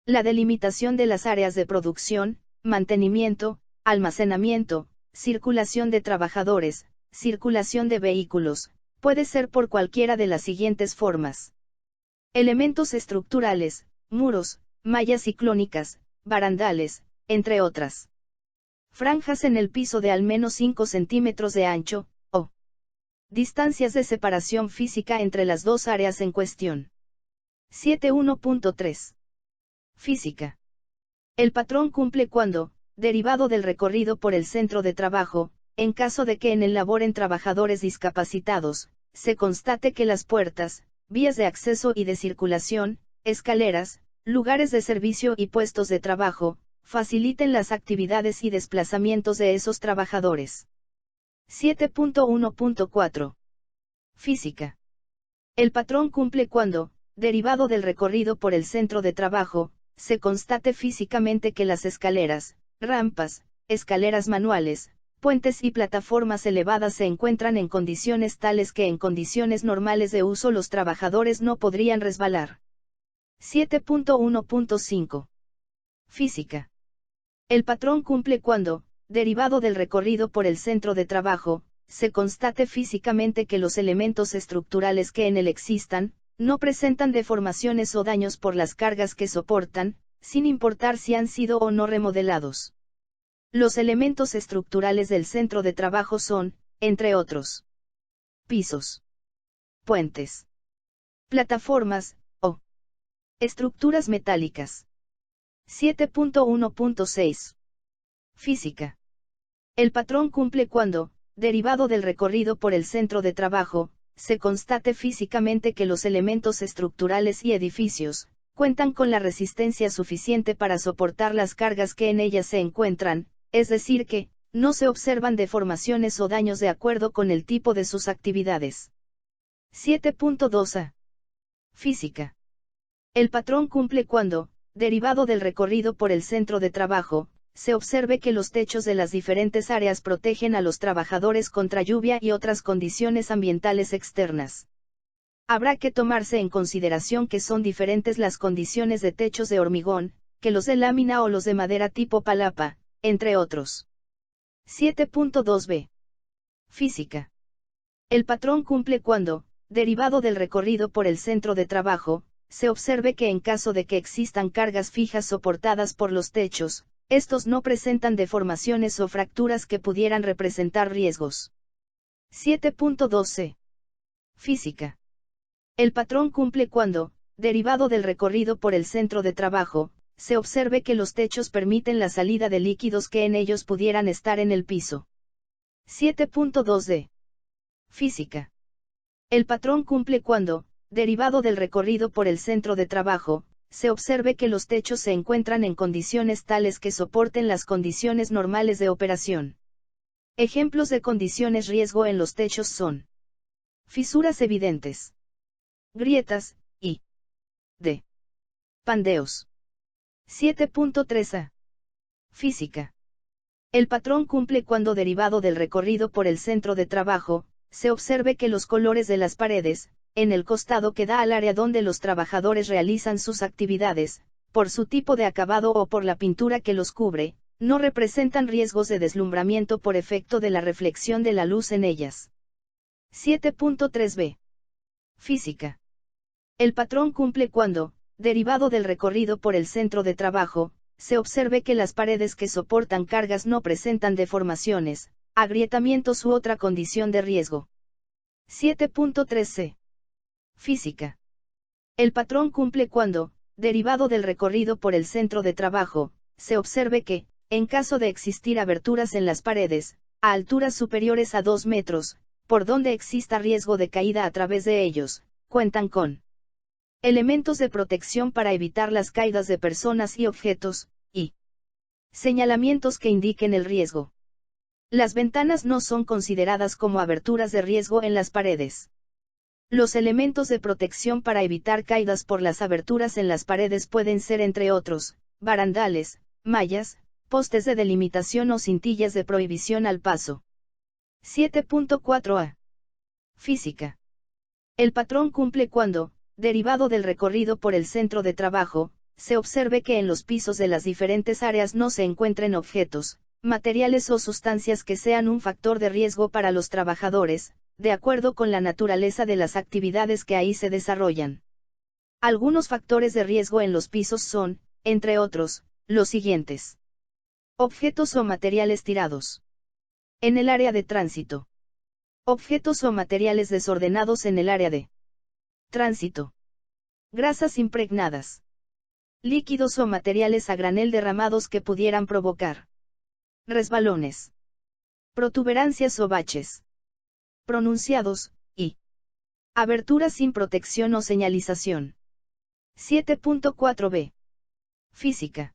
S1: La delimitación de las áreas de producción, mantenimiento, almacenamiento, circulación de trabajadores, circulación de vehículos, puede ser por cualquiera de las siguientes formas. Elementos estructurales, muros, mallas ciclónicas, barandales, entre otras. Franjas en el piso de al menos 5 centímetros de ancho, o distancias de separación física entre las dos áreas en cuestión. 7.1.3. Física. El patrón cumple cuando, derivado del recorrido por el centro de trabajo, en caso de que en él laboren trabajadores discapacitados, se constate que las puertas, vías de acceso y de circulación, escaleras, lugares de servicio y puestos de trabajo, faciliten las actividades y desplazamientos de esos trabajadores. 7.1.4. Física. El patrón cumple cuando, derivado del recorrido por el centro de trabajo, se constate físicamente que las escaleras, rampas, escaleras manuales, puentes y plataformas elevadas se encuentran en condiciones tales que en condiciones normales de uso los trabajadores no podrían resbalar. 7.1.5. Física. El patrón cumple cuando, derivado del recorrido por el centro de trabajo, se constate físicamente que los elementos estructurales que en él existan, no presentan deformaciones o daños por las cargas que soportan, sin importar si han sido o no remodelados. Los elementos estructurales del centro de trabajo son, entre otros, pisos, puentes, plataformas, o estructuras metálicas. 7.1.6. Física. El patrón cumple cuando, derivado del recorrido por el centro de trabajo, se constate físicamente que los elementos estructurales y edificios, cuentan con la resistencia suficiente para soportar las cargas que en ellas se encuentran, es decir que, no se observan deformaciones o daños de acuerdo con el tipo de sus actividades. 7.2a. Física. El patrón cumple cuando, derivado del recorrido por el centro de trabajo, se observe que los techos de las diferentes áreas protegen a los trabajadores contra lluvia y otras condiciones ambientales externas. Habrá que tomarse en consideración que son diferentes las condiciones de techos de hormigón, que los de lámina o los de madera tipo palapa, entre otros. 7.2b. Física. El patrón cumple cuando, derivado del recorrido por el centro de trabajo, se observe que en caso de que existan cargas fijas soportadas por los techos, estos no presentan deformaciones o fracturas que pudieran representar riesgos. 7.2c. Física. El patrón cumple cuando, derivado del recorrido por el centro de trabajo, se observe que los techos permiten la salida de líquidos que en ellos pudieran estar en el piso. 7.2d. Física. El patrón cumple cuando, derivado del recorrido por el centro de trabajo, se observe que los techos se encuentran en condiciones tales que soporten las condiciones normales de operación. Ejemplos de condiciones riesgo en los techos son fisuras evidentes, grietas, y d. pandeos. 7.3a. Física. El patrón cumple cuando derivado del recorrido por el centro de trabajo, se observe que los colores de las paredes, en el costado que da al área donde los trabajadores realizan sus actividades, por su tipo de acabado o por la pintura que los cubre, no representan riesgos de deslumbramiento por efecto de la reflexión de la luz en ellas. 7.3b. Física. El patrón cumple cuando, derivado del recorrido por el centro de trabajo, se observe que las paredes que soportan cargas no presentan deformaciones, agrietamientos u otra condición de riesgo. 7.3c. Física. El patrón cumple cuando, derivado del recorrido por el centro de trabajo, se observe que, en caso de existir aberturas en las paredes, a alturas superiores a 2 metros, por donde exista riesgo de caída a través de ellos, cuentan con elementos de protección para evitar las caídas de personas y objetos, y señalamientos que indiquen el riesgo. Las ventanas no son consideradas como aberturas de riesgo en las paredes. Los elementos de protección para evitar caídas por las aberturas en las paredes pueden ser entre otros, barandales, mallas, postes de delimitación o cintillas de prohibición al paso. 7.4a. Física. El patrón cumple cuando, derivado del recorrido por el centro de trabajo, se observe que en los pisos de las diferentes áreas no se encuentren objetos, materiales o sustancias que sean un factor de riesgo para los trabajadores, de acuerdo con la naturaleza de las actividades que ahí se desarrollan. Algunos factores de riesgo en los pisos son, entre otros, los siguientes. Objetos o materiales tirados. En el área de tránsito. Objetos o materiales desordenados en el área de tránsito. Grasas impregnadas. Líquidos o materiales a granel derramados que pudieran provocar resbalones, protuberancias o baches pronunciados, y aberturas sin protección o señalización. 7.4b. Física.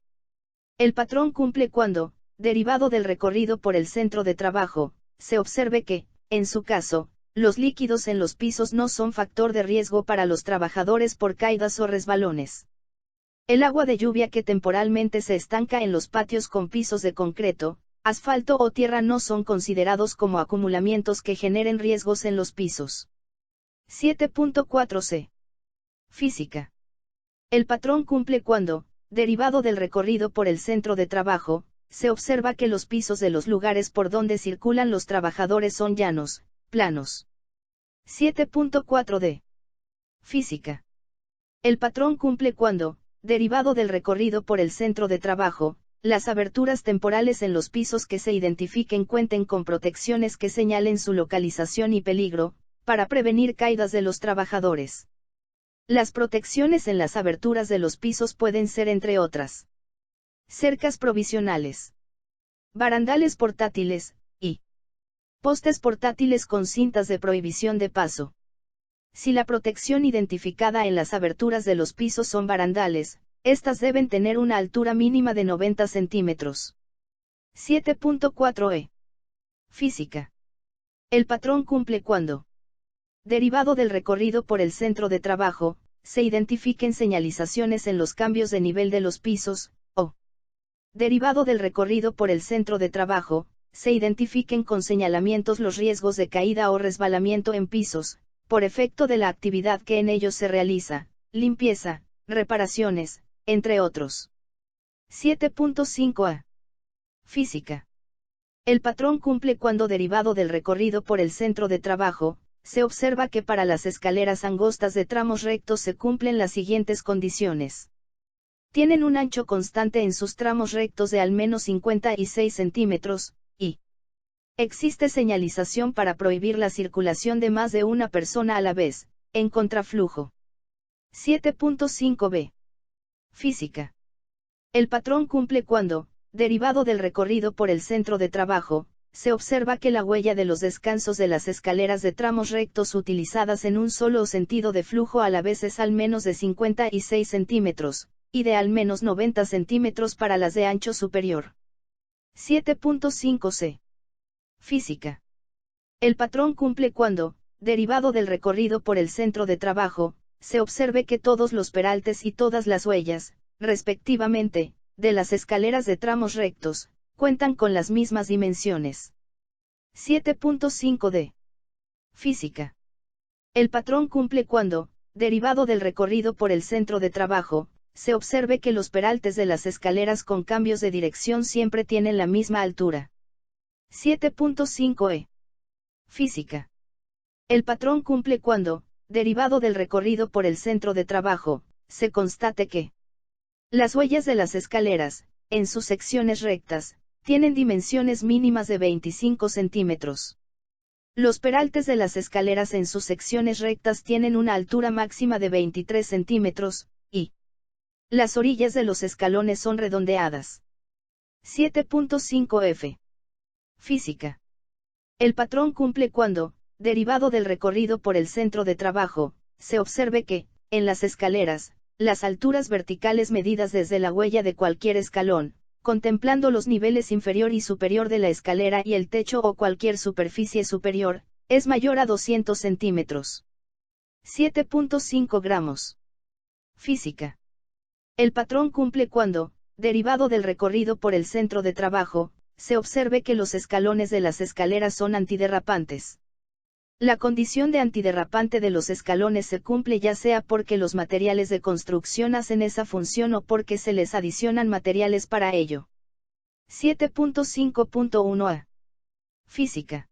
S1: El patrón cumple cuando, derivado del recorrido por el centro de trabajo, se observe que, en su caso, los líquidos en los pisos no son factor de riesgo para los trabajadores por caídas o resbalones. El agua de lluvia que temporalmente se estanca en los patios con pisos de concreto, asfalto o tierra no son considerados como acumulamientos que generen riesgos en los pisos. 7.4c. Física. El patrón cumple cuando, derivado del recorrido por el centro de trabajo, se observa que los pisos de los lugares por donde circulan los trabajadores son llanos, planos. 7.4d. Física. El patrón cumple cuando, derivado del recorrido por el centro de trabajo, las aberturas temporales en los pisos que se identifiquen cuenten con protecciones que señalen su localización y peligro, para prevenir caídas de los trabajadores. Las protecciones en las aberturas de los pisos pueden ser, entre otras, cercas provisionales, barandales portátiles, y postes portátiles con cintas de prohibición de paso. Si la protección identificada en las aberturas de los pisos son barandales, estas deben tener una altura mínima de 90 centímetros. 7.4e. Física. El patrón cumple cuando, derivado del recorrido por el centro de trabajo, se identifiquen señalizaciones en los cambios de nivel de los pisos, o, derivado del recorrido por el centro de trabajo, se identifiquen con señalamientos los riesgos de caída o resbalamiento en pisos, por efecto de la actividad que en ellos se realiza, limpieza, reparaciones, entre otros. 7.5a. Física. El patrón cumple cuando, derivado del recorrido por el centro de trabajo, se observa que para las escaleras angostas de tramos rectos se cumplen las siguientes condiciones. Tienen un ancho constante en sus tramos rectos de al menos 56 centímetros, y existe señalización para prohibir la circulación de más de una persona a la vez, en contraflujo. 7.5b. Física. El patrón cumple cuando, derivado del recorrido por el centro de trabajo, se observa que la huella de los descansos de las escaleras de tramos rectos utilizadas en un solo sentido de flujo a la vez es al menos de 56 centímetros, y de al menos 90 centímetros para las de ancho superior. 7.5c. Física. El patrón cumple cuando, derivado del recorrido por el centro de trabajo, se observe que todos los peraltes y todas las huellas, respectivamente, de las escaleras de tramos rectos, cuentan con las mismas dimensiones. 7.5d. Física. El patrón cumple cuando, derivado del recorrido por el centro de trabajo, se observe que los peraltes de las escaleras con cambios de dirección siempre tienen la misma altura. 7.5e. Física. El patrón cumple cuando, derivado del recorrido por el centro de trabajo, se constate que las huellas de las escaleras, en sus secciones rectas, tienen dimensiones mínimas de 25 centímetros. Los peraltes de las escaleras en sus secciones rectas tienen una altura máxima de 23 centímetros, y las orillas de los escalones son redondeadas. 7.5f. Física. El patrón cumple cuando, derivado del recorrido por el centro de trabajo, se observe que, en las escaleras, las alturas verticales medidas desde la huella de cualquier escalón, contemplando los niveles inferior y superior de la escalera y el techo o cualquier superficie superior, es mayor a 200 centímetros. 7.5 gramos. Física. El patrón cumple cuando, derivado del recorrido por el centro de trabajo, se observe que los escalones de las escaleras son antiderrapantes. La condición de antiderrapante de los escalones se cumple ya sea porque los materiales de construcción hacen esa función o porque se les adicionan materiales para ello. 7.5.1a. Física.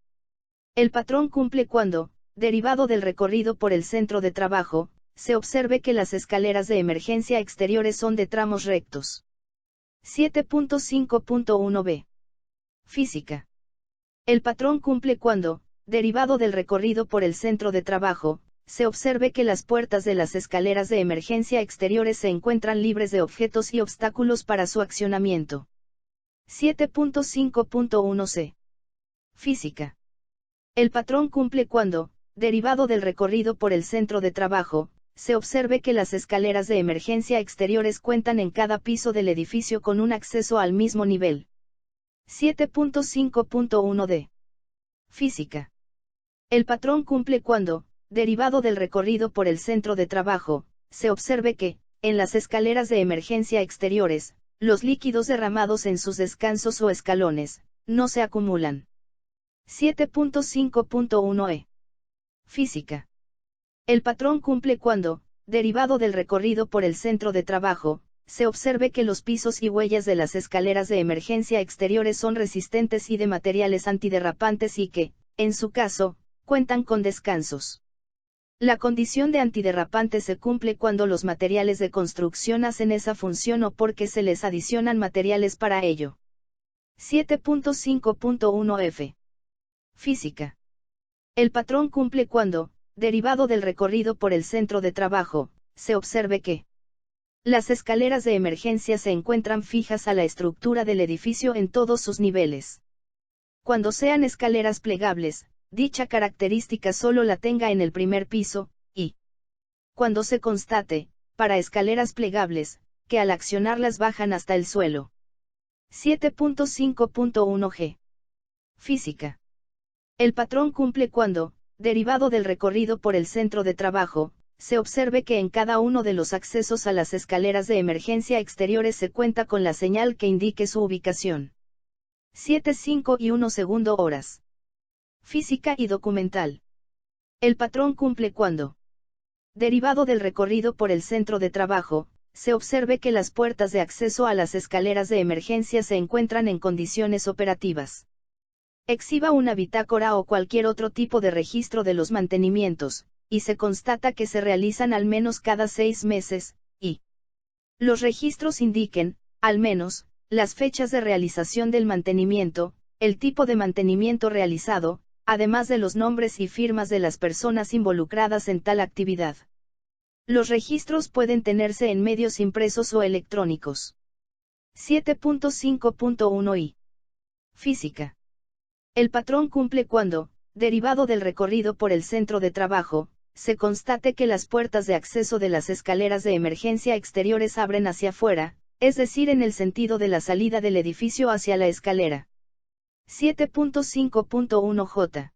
S1: El patrón cumple cuando, derivado del recorrido por el centro de trabajo, se observe que las escaleras de emergencia exteriores son de tramos rectos. 7.5.1b. Física. El patrón cumple cuando, derivado del recorrido por el centro de trabajo, se observe que las puertas de las escaleras de emergencia exteriores se encuentran libres de objetos y obstáculos para su accionamiento. 7.5.1c. Física. El patrón cumple cuando, derivado del recorrido por el centro de trabajo, se observe que las escaleras de emergencia exteriores cuentan en cada piso del edificio con un acceso al mismo nivel. 7.5.1d. Física. El patrón cumple cuando, derivado del recorrido por el centro de trabajo, se observe que, en las escaleras de emergencia exteriores, los líquidos derramados en sus descansos o escalones, no se acumulan. 7.5.1e. Física. El patrón cumple cuando, derivado del recorrido por el centro de trabajo, se observe que los pisos y huellas de las escaleras de emergencia exteriores son resistentes y de materiales antiderrapantes y que, en su caso, cuentan con descansos. La condición de antiderrapante se cumple cuando los materiales de construcción hacen esa función o porque se les adicionan materiales para ello. 7.5.1f. Física. El patrón cumple cuando, derivado del recorrido por el centro de trabajo, se observe que las escaleras de emergencia se encuentran fijas a la estructura del edificio en todos sus niveles. Cuando sean escaleras plegables, dicha característica solo la tenga en el primer piso, y cuando se constate, para escaleras plegables, que al accionarlas bajan hasta el suelo. 7.5.1g. Física. El patrón cumple cuando, derivado del recorrido por el centro de trabajo, se observe que en cada uno de los accesos a las escaleras de emergencia exteriores se cuenta con la señal que indique su ubicación. 7:5 y 1 segundo horas. Física y documental. El patrón cumple cuando, derivado del recorrido por el centro de trabajo, se observe que las puertas de acceso a las escaleras de emergencia se encuentran en condiciones operativas. Exhiba una bitácora o cualquier otro tipo de registro de los mantenimientos, y se constata que se realizan al menos cada 6 meses, y los registros indiquen, al menos, las fechas de realización del mantenimiento, el tipo de mantenimiento realizado, además de los nombres y firmas de las personas involucradas en tal actividad. Los registros pueden tenerse en medios impresos o electrónicos. 7.5.1i. Física. El patrón cumple cuando, derivado del recorrido por el centro de trabajo, se constate que las puertas de acceso de las escaleras de emergencia exteriores abren hacia afuera, es decir en el sentido de la salida del edificio hacia la escalera. 7.5.1j.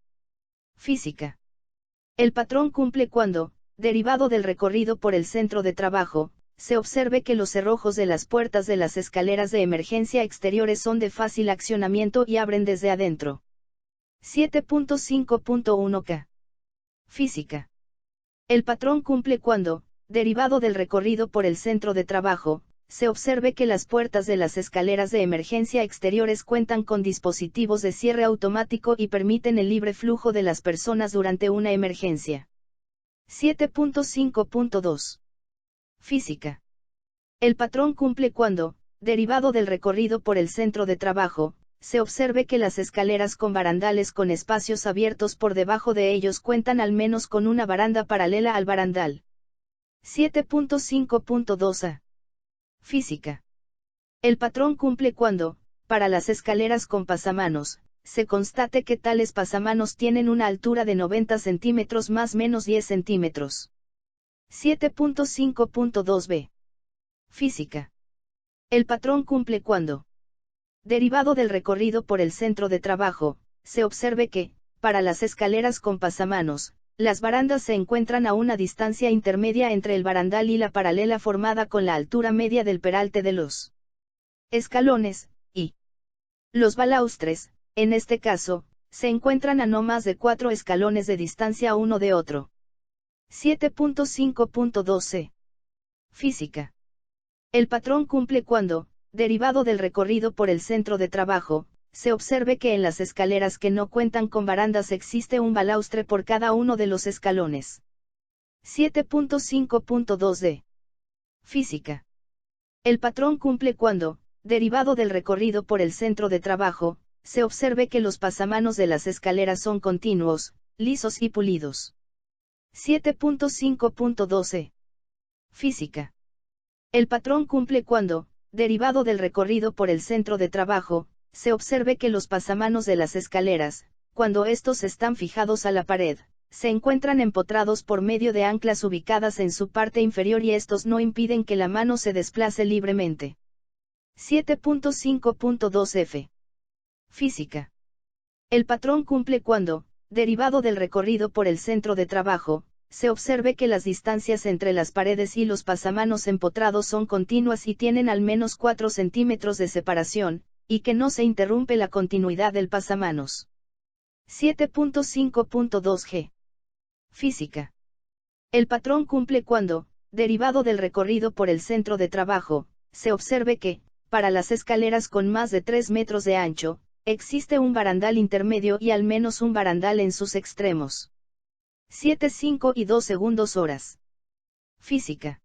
S1: Física. El patrón cumple cuando, derivado del recorrido por el centro de trabajo, se observe que los cerrojos de las puertas de las escaleras de emergencia exteriores son de fácil accionamiento y abren desde adentro. 7.5.1k. Física. El patrón cumple cuando, derivado del recorrido por el centro de trabajo, se observe que las puertas de las escaleras de emergencia exteriores cuentan con dispositivos de cierre automático y permiten el libre flujo de las personas durante una emergencia. 7.5.2. Física. El patrón cumple cuando, derivado del recorrido por el centro de trabajo, se observe que las escaleras con barandales con espacios abiertos por debajo de ellos cuentan al menos con una baranda paralela al barandal. 7.5.2a. Física. El patrón cumple cuando, para las escaleras con pasamanos, se constate que tales pasamanos tienen una altura de 90 centímetros más menos 10 centímetros. 7.5.2b. Física. El patrón cumple cuando, derivado del recorrido por el centro de trabajo, se observe que, para las escaleras con pasamanos, las barandas se encuentran a una distancia intermedia entre el barandal y la paralela formada con la altura media del peralte de los escalones, y los balaustres, en este caso, se encuentran a no más de 4 escalones de distancia uno de otro. 7.5.2c. Física. El patrón cumple cuando, derivado del recorrido por el centro de trabajo, se observe que en las escaleras que no cuentan con barandas existe un balaustre por cada uno de los escalones. 7.5.2d. Física. El patrón cumple cuando, derivado del recorrido por el centro de trabajo, se observe que los pasamanos de las escaleras son continuos, lisos y pulidos. 7.5.2e. Física. El patrón cumple cuando, derivado del recorrido por el centro de trabajo, se observe que los pasamanos de las escaleras, cuando estos están fijados a la pared, se encuentran empotrados por medio de anclas ubicadas en su parte inferior y estos no impiden que la mano se desplace libremente. 7.5.2f. Física. El patrón cumple cuando, derivado del recorrido por el centro de trabajo, se observe que las distancias entre las paredes y los pasamanos empotrados son continuas y tienen al menos 4 centímetros de separación, y que no se interrumpe la continuidad del pasamanos. 7.5.2g. Física. El patrón cumple cuando, derivado del recorrido por el centro de trabajo, se observe que, para las escaleras con más de 3 metros de ancho, existe un barandal intermedio y al menos un barandal en sus extremos. 7.5 y 2 segundos horas. Física.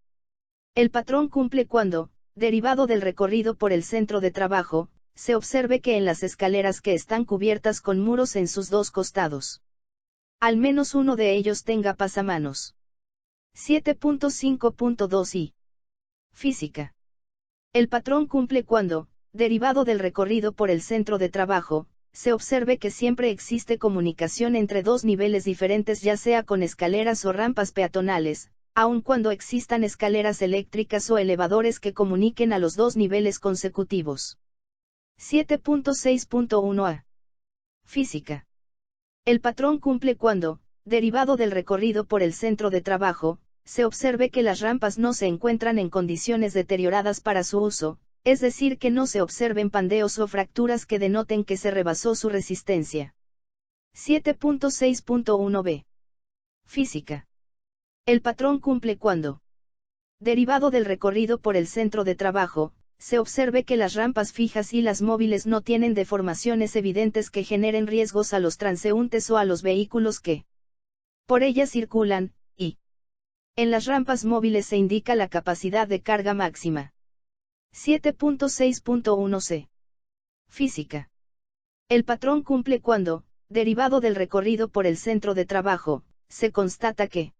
S1: El patrón cumple cuando, derivado del recorrido por el centro de trabajo, se observe que en las escaleras que están cubiertas con muros en sus dos costados, al menos uno de ellos tenga pasamanos. 7.5.2 y. Física. El patrón cumple cuando, derivado del recorrido por el centro de trabajo, se observe que siempre existe comunicación entre dos niveles diferentes, ya sea con escaleras o rampas peatonales, aun cuando existan escaleras eléctricas o elevadores que comuniquen a los dos niveles consecutivos. 7.6.1a. Física. El patrón cumple cuando, derivado del recorrido por el centro de trabajo, se observe que las rampas no se encuentran en condiciones deterioradas para su uso, es decir, que no se observen pandeos o fracturas que denoten que se rebasó su resistencia. 7.6.1b. Física. El patrón cumple cuando, derivado del recorrido por el centro de trabajo, se observe que las rampas fijas y las móviles no tienen deformaciones evidentes que generen riesgos a los transeúntes o a los vehículos que por ellas circulan, y en las rampas móviles se indica la capacidad de carga máxima. 7.6.1c. Física. El patrón cumple cuando, derivado del recorrido por el centro de trabajo, se constata que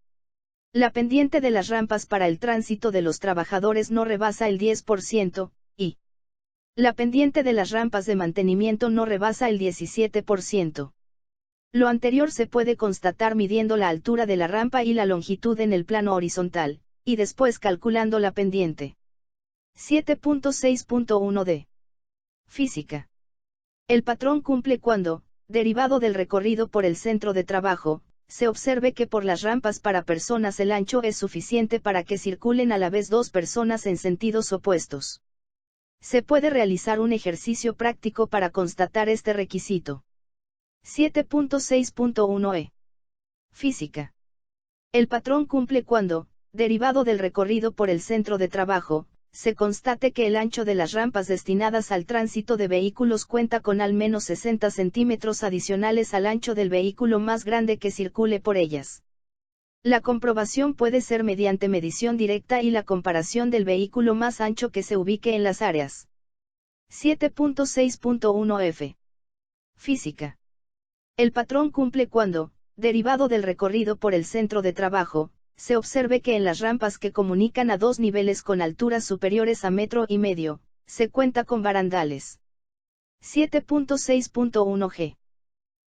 S1: la pendiente de las rampas para el tránsito de los trabajadores no rebasa el 10%, y la pendiente de las rampas de mantenimiento no rebasa el 17%. Lo anterior se puede constatar midiendo la altura de la rampa y la longitud en el plano horizontal, y después calculando la pendiente. 7.6.1d. Física. El patrón cumple cuando, derivado del recorrido por el centro de trabajo, se observe que por las rampas para personas el ancho es suficiente para que circulen a la vez dos personas en sentidos opuestos. Se puede realizar un ejercicio práctico para constatar este requisito. 7.6.1e. Física. El patrón cumple cuando, derivado del recorrido por el centro de trabajo, se constate que el ancho de las rampas destinadas al tránsito de vehículos cuenta con al menos 60 centímetros adicionales al ancho del vehículo más grande que circule por ellas. La comprobación puede ser mediante medición directa y la comparación del vehículo más ancho que se ubique en las áreas. 7.6.1f. Física. El patrón cumple cuando, derivado del recorrido por el centro de trabajo, se observe que en las rampas que comunican a dos niveles con alturas superiores a 1,5 metros, se cuenta con barandales. 7.6.1g.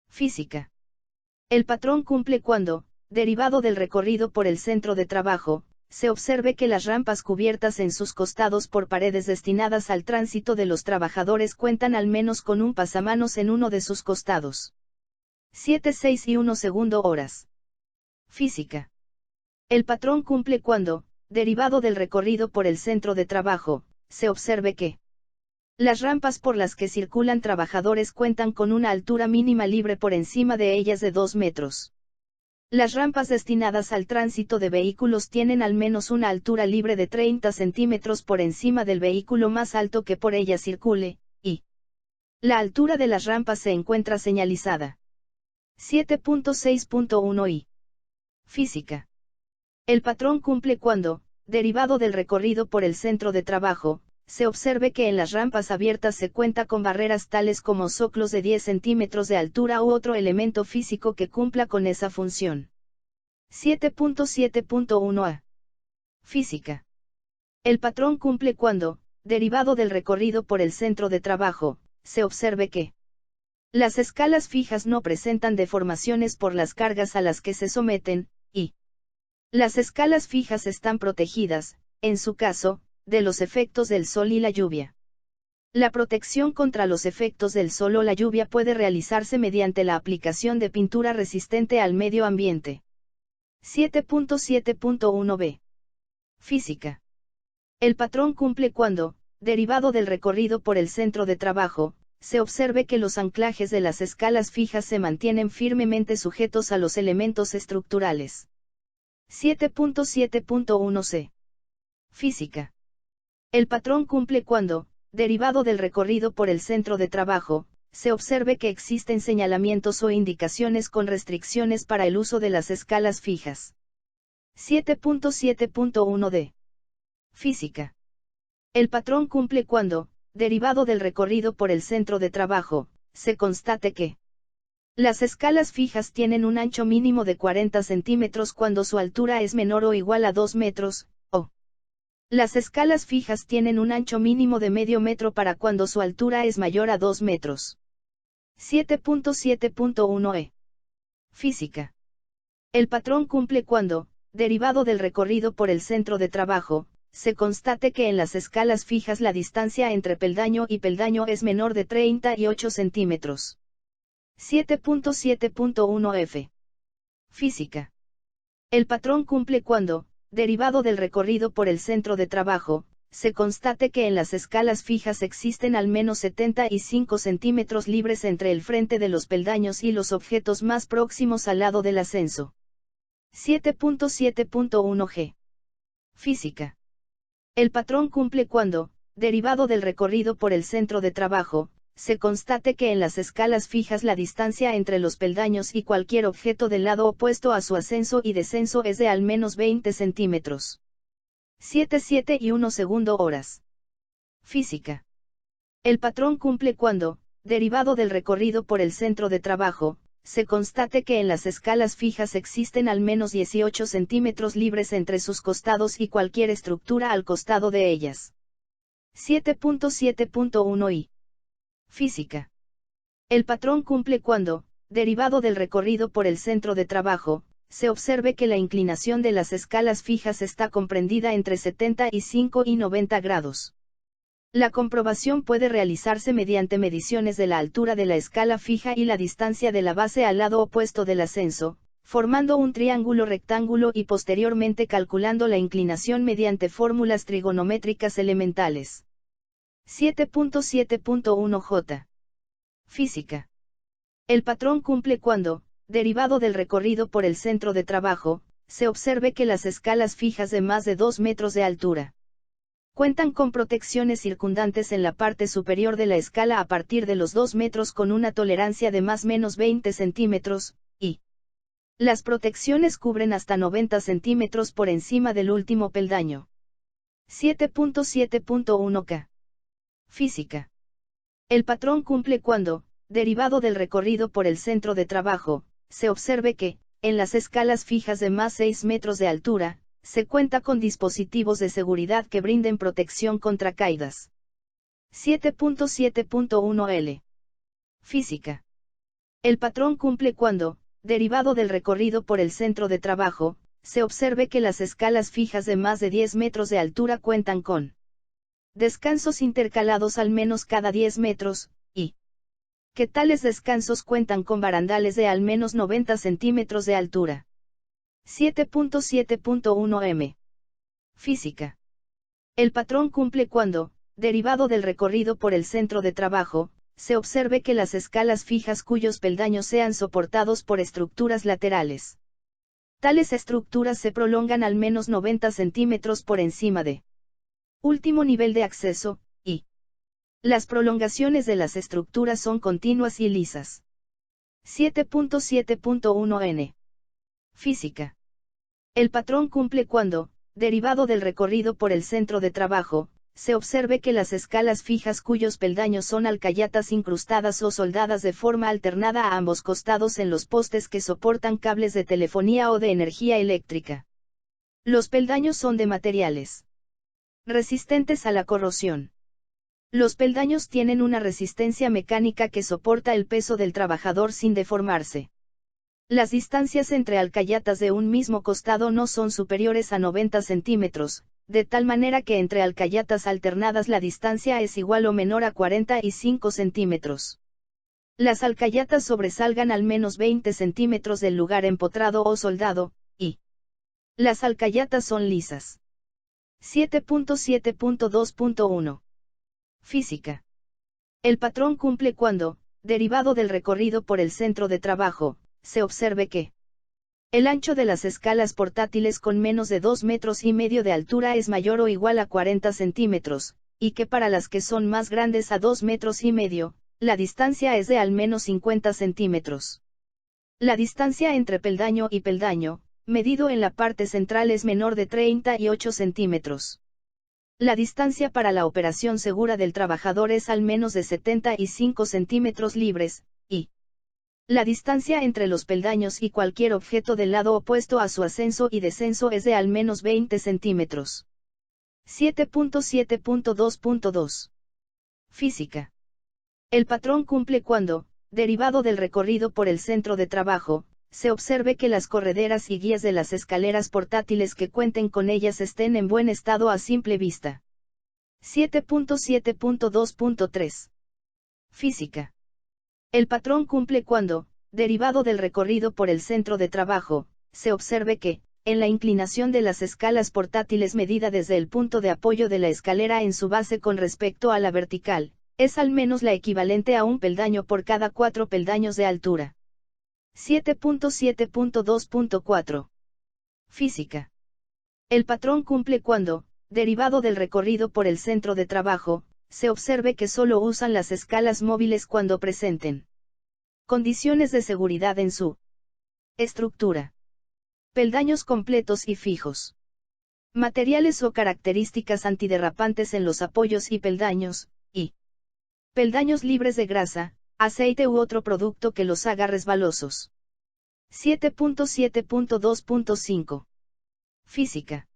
S1: Física. El patrón cumple cuando, derivado del recorrido por el centro de trabajo, se observe que las rampas cubiertas en sus costados por paredes destinadas al tránsito de los trabajadores cuentan al menos con un pasamanos en uno de sus costados. 7.6 y 1 segundo horas. Física. El patrón cumple cuando, derivado del recorrido por el centro de trabajo, se observe que las rampas por las que circulan trabajadores cuentan con una altura mínima libre por encima de ellas de 2 metros. Las rampas destinadas al tránsito de vehículos tienen al menos una altura libre de 30 centímetros por encima del vehículo más alto que por ellas circule, y la altura de las rampas se encuentra señalizada. 7.6.1 y. Física. El patrón cumple cuando, derivado del recorrido por el centro de trabajo, se observe que en las rampas abiertas se cuenta con barreras tales como zoclos de 10 centímetros de altura u otro elemento físico que cumpla con esa función. 7.7.1a. Física. El patrón cumple cuando, derivado del recorrido por el centro de trabajo, se observe que las escalas fijas no presentan deformaciones por las cargas a las que se someten, y las escalas fijas están protegidas, en su caso, de los efectos del sol y la lluvia. La protección contra los efectos del sol o la lluvia puede realizarse mediante la aplicación de pintura resistente al medio ambiente. 7.7.1b. Física. El patrón cumple cuando, derivado del recorrido por el centro de trabajo, se observe que los anclajes de las escalas fijas se mantienen firmemente sujetos a los elementos estructurales. 7.7.1c. Física. El patrón cumple cuando, derivado del recorrido por el centro de trabajo, se observe que existen señalamientos o indicaciones con restricciones para el uso de las escalas fijas. 7.7.1d. Física. El patrón cumple cuando, derivado del recorrido por el centro de trabajo, se constate que las escalas fijas tienen un ancho mínimo de 40 centímetros cuando su altura es menor o igual a 2 metros, o las escalas fijas tienen un ancho mínimo de medio metro para cuando su altura es mayor a 2 metros. 7.7.1e. Física. El patrón cumple cuando, derivado del recorrido por el centro de trabajo, se constate que en las escalas fijas la distancia entre peldaño y peldaño es menor de 38 centímetros. 7.7.1f. Física. El patrón cumple cuando, derivado del recorrido por el centro de trabajo, se constate que en las escalas fijas existen al menos 75 centímetros libres entre el frente de los peldaños y los objetos más próximos al lado del ascenso. 7.7.1g. Física. El patrón cumple cuando, derivado del recorrido por el centro de trabajo, se constate que en las escalas fijas la distancia entre los peldaños y cualquier objeto del lado opuesto a su ascenso y descenso es de al menos 20 centímetros. 7 y 1 segundo horas. Física. El patrón cumple cuando, derivado del recorrido por el centro de trabajo, se constate que en las escalas fijas existen al menos 18 centímetros libres entre sus costados y cualquier estructura al costado de ellas. 7.7.1i. Física. El patrón cumple cuando, derivado del recorrido por el centro de trabajo, se observe que la inclinación de las escalas fijas está comprendida entre 75 y 90 grados. La comprobación puede realizarse mediante mediciones de la altura de la escala fija y la distancia de la base al lado opuesto del ascenso, formando un triángulo rectángulo y posteriormente calculando la inclinación mediante fórmulas trigonométricas elementales. 7.7.1j. Física. El patrón cumple cuando, derivado del recorrido por el centro de trabajo, se observe que las escalas fijas de más de 2 metros de altura cuentan con protecciones circundantes en la parte superior de la escala a partir de los 2 metros con una tolerancia de más menos 20 centímetros, y las protecciones cubren hasta 90 centímetros por encima del último peldaño. 7.7.1k. Física. El patrón cumple cuando, derivado del recorrido por el centro de trabajo, se observe que, en las escalas fijas de más 6 metros de altura, se cuenta con dispositivos de seguridad que brinden protección contra caídas. 7.7.1l. Física. El patrón cumple cuando, derivado del recorrido por el centro de trabajo, se observe que las escalas fijas de más de 10 metros de altura cuentan con descansos intercalados al menos cada 10 metros, y que tales descansos cuentan con barandales de al menos 90 centímetros de altura. 7.7.1m. Física. El patrón cumple cuando, derivado del recorrido por el centro de trabajo, se observe que las escalas fijas cuyos peldaños sean soportados por estructuras laterales. Tales estructuras se prolongan al menos 90 centímetros por encima de último nivel de acceso, y las prolongaciones de las estructuras son continuas y lisas. 7.7.1n. Física. El patrón cumple cuando, derivado del recorrido por el centro de trabajo, se observe que las escalas fijas cuyos peldaños son alcayatas incrustadas o soldadas de forma alternada a ambos costados en los postes que soportan cables de telefonía o de energía eléctrica. Los peldaños son de materiales resistentes a la corrosión. Los peldaños tienen una resistencia mecánica que soporta el peso del trabajador sin deformarse. Las distancias entre alcayatas de un mismo costado no son superiores a 90 centímetros, de tal manera que entre alcayatas alternadas la distancia es igual o menor a 45 centímetros. Las alcayatas sobresalgan al menos 20 centímetros del lugar empotrado o soldado, y las alcayatas son lisas. 7.7.2.1. Física. El patrón cumple cuando, derivado del recorrido por el centro de trabajo, se observe que el ancho de las escalas portátiles con menos de 2,5 metros de altura es mayor o igual a 40 centímetros, y que para las que son más grandes a 2,5 metros, la distancia es de al menos 50 centímetros. La distancia entre peldaño y peldaño, medido en la parte central, es menor de 38 centímetros. La distancia para la operación segura del trabajador es al menos de 75 centímetros libres, y la distancia entre los peldaños y cualquier objeto del lado opuesto a su ascenso y descenso es de al menos 20 centímetros. 7.7.2.2. Física. El patrón cumple cuando, derivado del recorrido por el centro de trabajo, se observe que las correderas y guías de las escaleras portátiles que cuenten con ellas estén en buen estado a simple vista. 7.7.2.3. Física. El patrón cumple cuando, derivado del recorrido por el centro de trabajo, se observe que, en la inclinación de las escalas portátiles medida desde el punto de apoyo de la escalera en su base con respecto a la vertical, es al menos la equivalente a un peldaño por cada 4 peldaños de altura. 7.7.2.4. Física. El patrón cumple cuando, derivado del recorrido por el centro de trabajo, se observe que solo usan las escalas móviles cuando presenten condiciones de seguridad en su estructura, peldaños completos y fijos, materiales o características antiderrapantes en los apoyos y peldaños, y peldaños libres de grasa, aceite u otro producto que los haga resbalosos. 7.7.2.5. Física.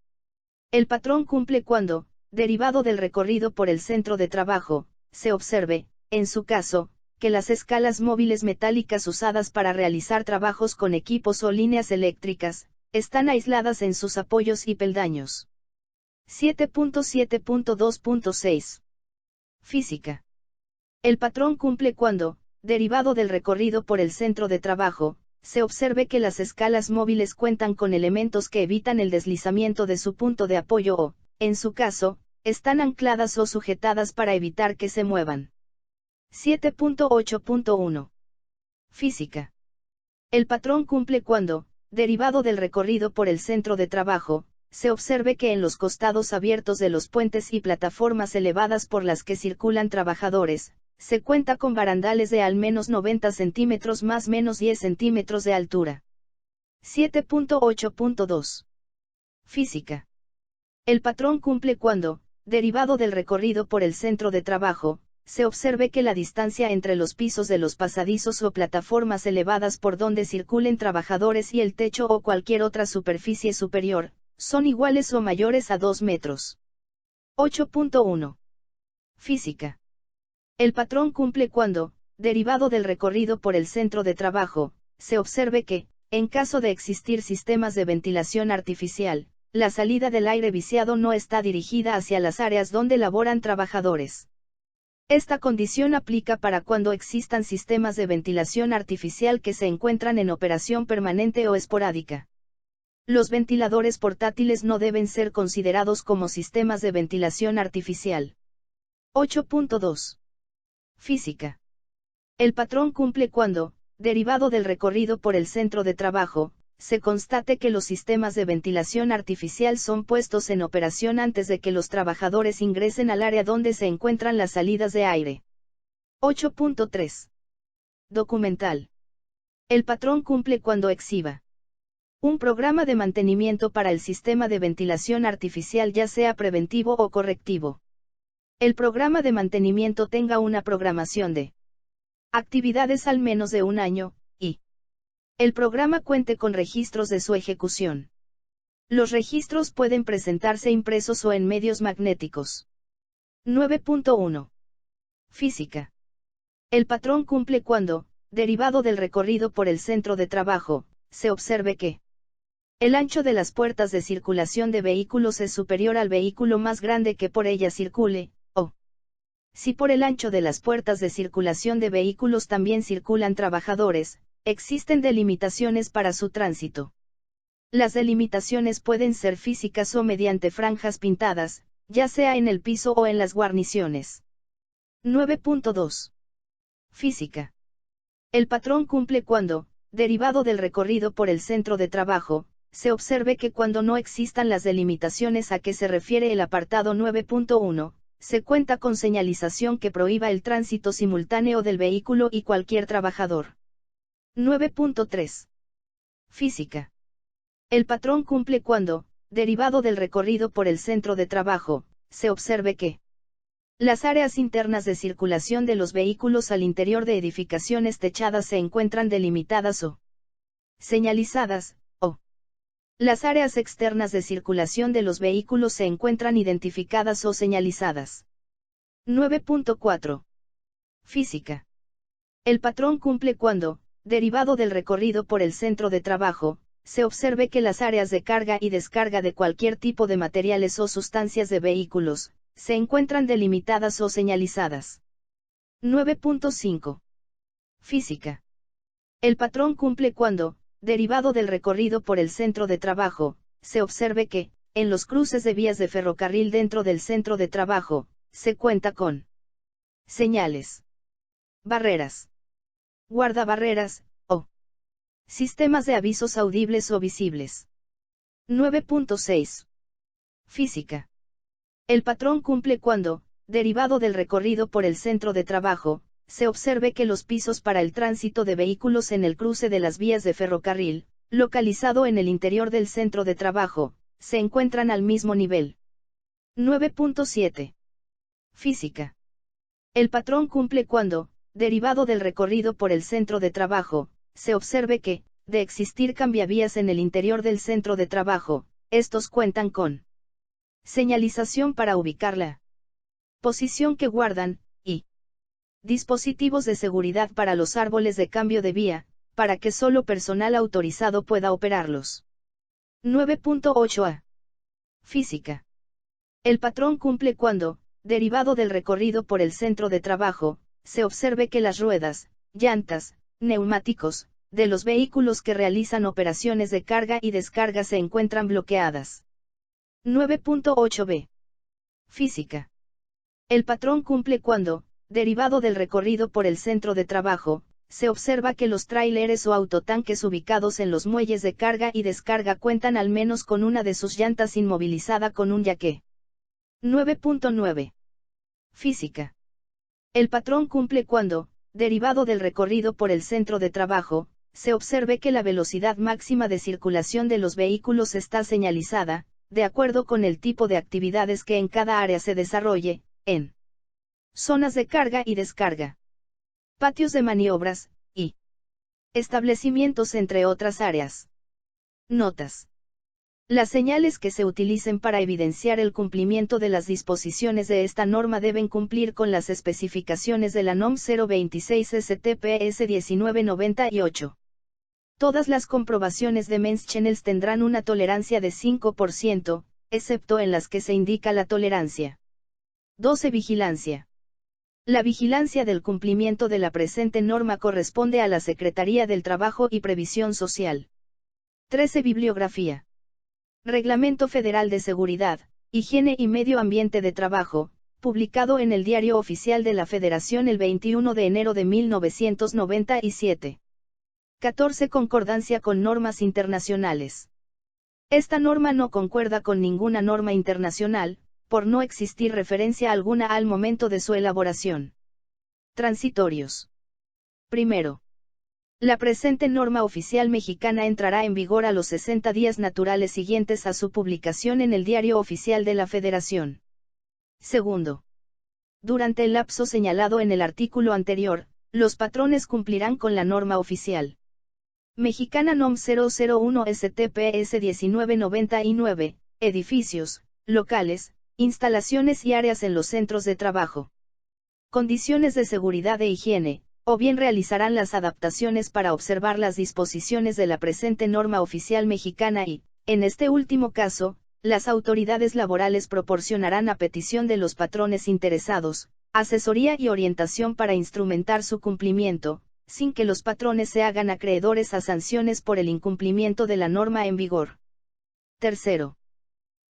S1: El patrón cumple cuando, derivado del recorrido por el centro de trabajo, se observe, en su caso, que las escalas móviles metálicas usadas para realizar trabajos con equipos o líneas eléctricas, están aisladas en sus apoyos y peldaños. 7.7.2.6. Física. El patrón cumple cuando, derivado del recorrido por el centro de trabajo, se observe que las escalas móviles cuentan con elementos que evitan el deslizamiento de su punto de apoyo o, en su caso, están ancladas o sujetadas para evitar que se muevan. 7.8.1. Física. El patrón cumple cuando, derivado del recorrido por el centro de trabajo, se observe que en los costados abiertos de los puentes y plataformas elevadas por las que circulan trabajadores, se cuenta con barandales de al menos 90 centímetros más menos 10 centímetros de altura. 7.8.2. Física. El patrón cumple cuando, derivado del recorrido por el centro de trabajo, se observe que la distancia entre los pisos de los pasadizos o plataformas elevadas por donde circulen trabajadores y el techo o cualquier otra superficie superior, son iguales o mayores a 2 metros. 8.1. Física. El patrón cumple cuando, derivado del recorrido por el centro de trabajo, se observe que, en caso de existir sistemas de ventilación artificial, la salida del aire viciado no está dirigida hacia las áreas donde laboran trabajadores. Esta condición aplica para cuando existan sistemas de ventilación artificial que se encuentran en operación permanente o esporádica. Los ventiladores portátiles no deben ser considerados como sistemas de ventilación artificial. 8.2. Física. El patrón cumple cuando, derivado del recorrido por el centro de trabajo, se constate que los sistemas de ventilación artificial son puestos en operación antes de que los trabajadores ingresen al área donde se encuentran las salidas de aire. 8.3. Documental. El patrón cumple cuando exhiba un programa de mantenimiento para el sistema de ventilación artificial, ya sea preventivo o correctivo. El programa de mantenimiento tenga una programación de actividades al menos de un año, y el programa cuente con registros de su ejecución. Los registros pueden presentarse impresos o en medios magnéticos. 9.1. Física. El patrón cumple cuando, derivado del recorrido por el centro de trabajo, se observe que el ancho de las puertas de circulación de vehículos es superior al vehículo más grande que por ella circule, o si por el ancho de las puertas de circulación de vehículos también circulan trabajadores, existen delimitaciones para su tránsito. Las delimitaciones pueden ser físicas o mediante franjas pintadas, ya sea en el piso o en las guarniciones. 9.2. Física. El patrón cumple cuando, derivado del recorrido por el centro de trabajo, se observe que cuando no existan las delimitaciones a que se refiere el apartado 9.1, se cuenta con señalización que prohíba el tránsito simultáneo del vehículo y cualquier trabajador. 9.3. Física. El patrón cumple cuando, derivado del recorrido por el centro de trabajo, se observe que las áreas internas de circulación de los vehículos al interior de edificaciones techadas se encuentran delimitadas o señalizadas, o las áreas externas de circulación de los vehículos se encuentran identificadas o señalizadas. 9.4. Física. El patrón cumple cuando, derivado del recorrido por el centro de trabajo, se observe que las áreas de carga y descarga de cualquier tipo de materiales o sustancias de vehículos, se encuentran delimitadas o señalizadas. 9.5. Física. El patrón cumple cuando, derivado del recorrido por el centro de trabajo, se observe que, en los cruces de vías de ferrocarril dentro del centro de trabajo, se cuenta con señales, barreras, guardabarreras, o sistemas de avisos audibles o visibles. 9.6. Física. El patrón cumple cuando, derivado del recorrido por el centro de trabajo, se observe que los pisos para el tránsito de vehículos en el cruce de las vías de ferrocarril, localizado en el interior del centro de trabajo, se encuentran al mismo nivel. 9.7. Física. El patrón cumple cuando, derivado del recorrido por el centro de trabajo, se observe que, de existir cambiavías en el interior del centro de trabajo, estos cuentan con señalización para ubicar la posición que guardan, y dispositivos de seguridad para los árboles de cambio de vía, para que solo personal autorizado pueda operarlos. 9.8a. Física. El patrón cumple cuando, derivado del recorrido por el centro de trabajo, se observe que las ruedas, llantas, neumáticos, de los vehículos que realizan operaciones de carga y descarga se encuentran bloqueadas. 9.8b. Física. El patrón cumple cuando, derivado del recorrido por el centro de trabajo, se observa que los tráileres o autotanques ubicados en los muelles de carga y descarga cuentan al menos con una de sus llantas inmovilizada con un yaque. 9.9. Física. El patrón cumple cuando, derivado del recorrido por el centro de trabajo, se observe que la velocidad máxima de circulación de los vehículos está señalizada, de acuerdo con el tipo de actividades que en cada área se desarrolle, en zonas de carga y descarga, patios de maniobras, y establecimientos entre otras áreas. Notas. Las señales que se utilicen para evidenciar el cumplimiento de las disposiciones de esta norma deben cumplir con las especificaciones de la NOM 026 STPS 1998. Todas las comprobaciones de MENS Channels tendrán una tolerancia de 5%, excepto en las que se indica la tolerancia. 12. Vigilancia. La vigilancia del cumplimiento de la presente norma corresponde a la Secretaría del Trabajo y Previsión Social. 13. Bibliografía. Reglamento Federal de Seguridad, Higiene y Medio Ambiente de Trabajo, publicado en el Diario Oficial de la Federación el 21 de enero de 1997. 14. Concordancia con normas internacionales. Esta norma no concuerda con ninguna norma internacional, por no existir referencia alguna al momento de su elaboración. Transitorios. Primero. La presente norma oficial mexicana entrará en vigor a los 60 días naturales siguientes a su publicación en el Diario Oficial de la Federación. Segundo. Durante el lapso señalado en el artículo anterior, los patrones cumplirán con la norma oficial mexicana NOM 001 STPS 1999, edificios, locales, instalaciones y áreas en los centros de trabajo. Condiciones de seguridad e higiene, o bien realizarán las adaptaciones para observar las disposiciones de la presente norma oficial mexicana y, en este último caso, las autoridades laborales proporcionarán a petición de los patrones interesados, asesoría y orientación para instrumentar su cumplimiento, sin que los patrones se hagan acreedores a sanciones por el incumplimiento de la norma en vigor. Tercero.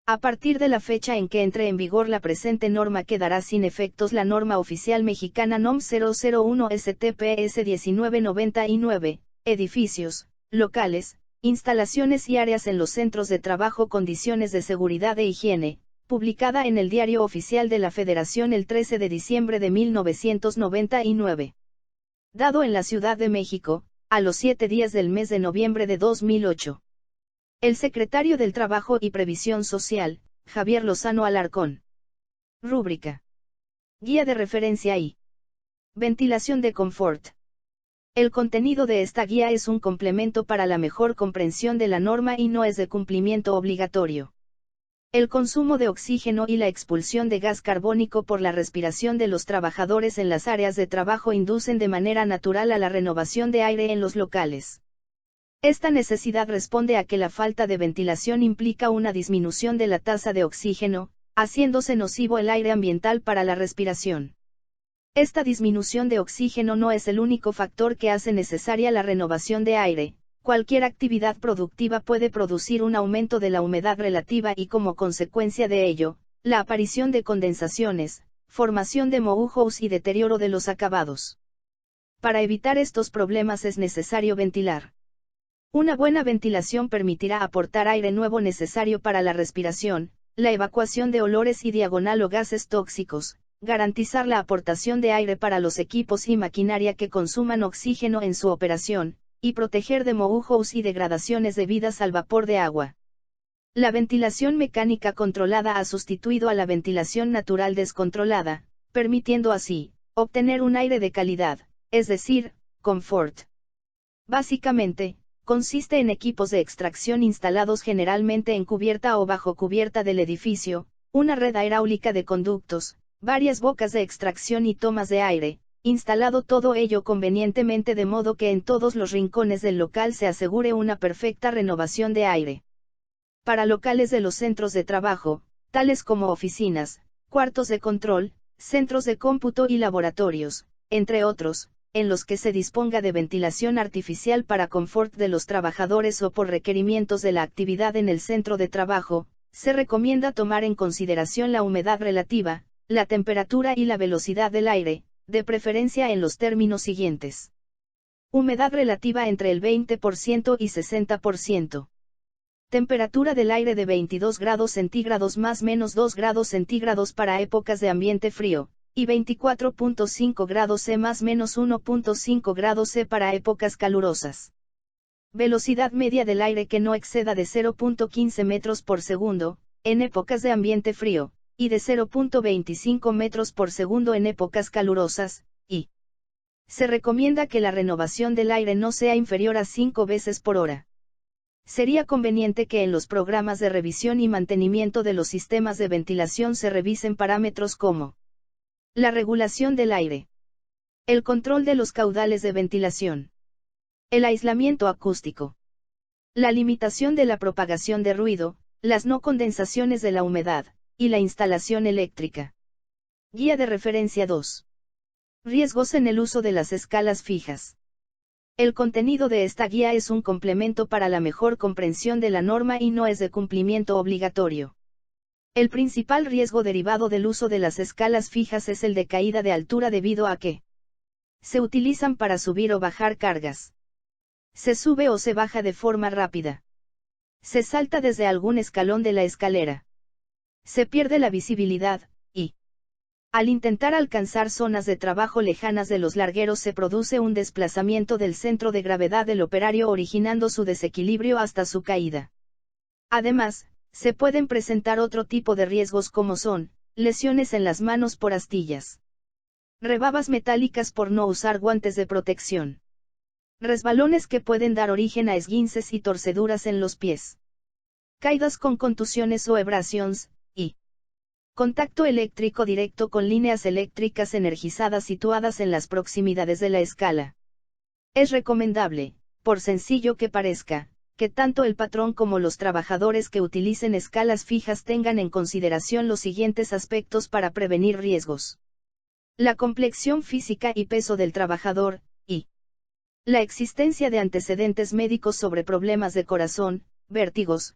S1: A partir de la fecha en que entre en vigor la presente norma quedará sin efectos la norma oficial mexicana NOM 001 STPS 1999, edificios, locales, instalaciones y áreas en los centros de trabajo, condiciones de seguridad e higiene, publicada en el Diario Oficial de la Federación el 13 de diciembre de 1999. Dado en la Ciudad de México, a los 7 días del mes de noviembre de 2008. El secretario del Trabajo y Previsión Social, Javier Lozano Alarcón. Rúbrica. Guía de referencia y ventilación de confort. El contenido de esta guía es un complemento para la mejor comprensión de la norma y no es de cumplimiento obligatorio. El consumo de oxígeno y la expulsión de gas carbónico por la respiración de los trabajadores en las áreas de trabajo inducen de manera natural a la renovación de aire en los locales. Esta necesidad responde a que la falta de ventilación implica una disminución de la tasa de oxígeno, haciéndose nocivo el aire ambiental para la respiración. Esta disminución de oxígeno no es el único factor que hace necesaria la renovación de aire. Cualquier actividad productiva puede producir un aumento de la humedad relativa y como consecuencia de ello, la aparición de condensaciones, formación de mohos y deterioro de los acabados. Para evitar estos problemas es necesario ventilar. Una buena ventilación permitirá aportar aire nuevo necesario para la respiración, la evacuación de olores y diagonal o gases tóxicos, garantizar la aportación de aire para los equipos y maquinaria que consuman oxígeno en su operación, y proteger de mohos y degradaciones debidas al vapor de agua. La ventilación mecánica controlada ha sustituido a la ventilación natural descontrolada, permitiendo así, obtener un aire de calidad, es decir, confort. Básicamente, consiste en equipos de extracción instalados generalmente en cubierta o bajo cubierta del edificio, una red hidráulica de conductos, varias bocas de extracción y tomas de aire, instalado todo ello convenientemente de modo que en todos los rincones del local se asegure una perfecta renovación de aire. Para locales de los centros de trabajo, tales como oficinas, cuartos de control, centros de cómputo y laboratorios, entre otros, en los que se disponga de ventilación artificial para confort de los trabajadores o por requerimientos de la actividad en el centro de trabajo, se recomienda tomar en consideración la humedad relativa, la temperatura y la velocidad del aire, de preferencia en los términos siguientes. Humedad relativa entre el 20% y 60%. Temperatura del aire de 22 grados centígrados más menos 2 grados centígrados para épocas de ambiente frío, y 24.5 grados C más menos 1.5 grados C para épocas calurosas. Velocidad media del aire que no exceda de 0.15 metros por segundo, en épocas de ambiente frío, y de 0.25 metros por segundo en épocas calurosas, y se recomienda que la renovación del aire no sea inferior a 5 veces por hora. Sería conveniente que en los programas de revisión y mantenimiento de los sistemas de ventilación se revisen parámetros como la regulación del aire, el control de los caudales de ventilación, el aislamiento acústico, la limitación de la propagación de ruido, las no condensaciones de la humedad, y la instalación eléctrica. Guía de referencia 2. Riesgos en el uso de las escalas fijas. El contenido de esta guía es un complemento para la mejor comprensión de la norma y no es de cumplimiento obligatorio. El principal riesgo derivado del uso de las escalas fijas es el de caída de altura debido a que se utilizan para subir o bajar cargas. Se sube o se baja de forma rápida. Se salta desde algún escalón de la escalera. Se pierde la visibilidad, y al intentar alcanzar zonas de trabajo lejanas de los largueros se produce un desplazamiento del centro de gravedad del operario originando su desequilibrio hasta su caída. Además, se pueden presentar otro tipo de riesgos como son, lesiones en las manos por astillas, rebabas metálicas por no usar guantes de protección, resbalones que pueden dar origen a esguinces y torceduras en los pies, caídas con contusiones o abrasiones, y contacto eléctrico directo con líneas eléctricas energizadas situadas en las proximidades de la escala. Es recomendable, por sencillo que parezca, que tanto el patrón como los trabajadores que utilicen escalas fijas tengan en consideración los siguientes aspectos para prevenir riesgos: la complexión física y peso del trabajador, y la existencia de antecedentes médicos sobre problemas de corazón, vértigos,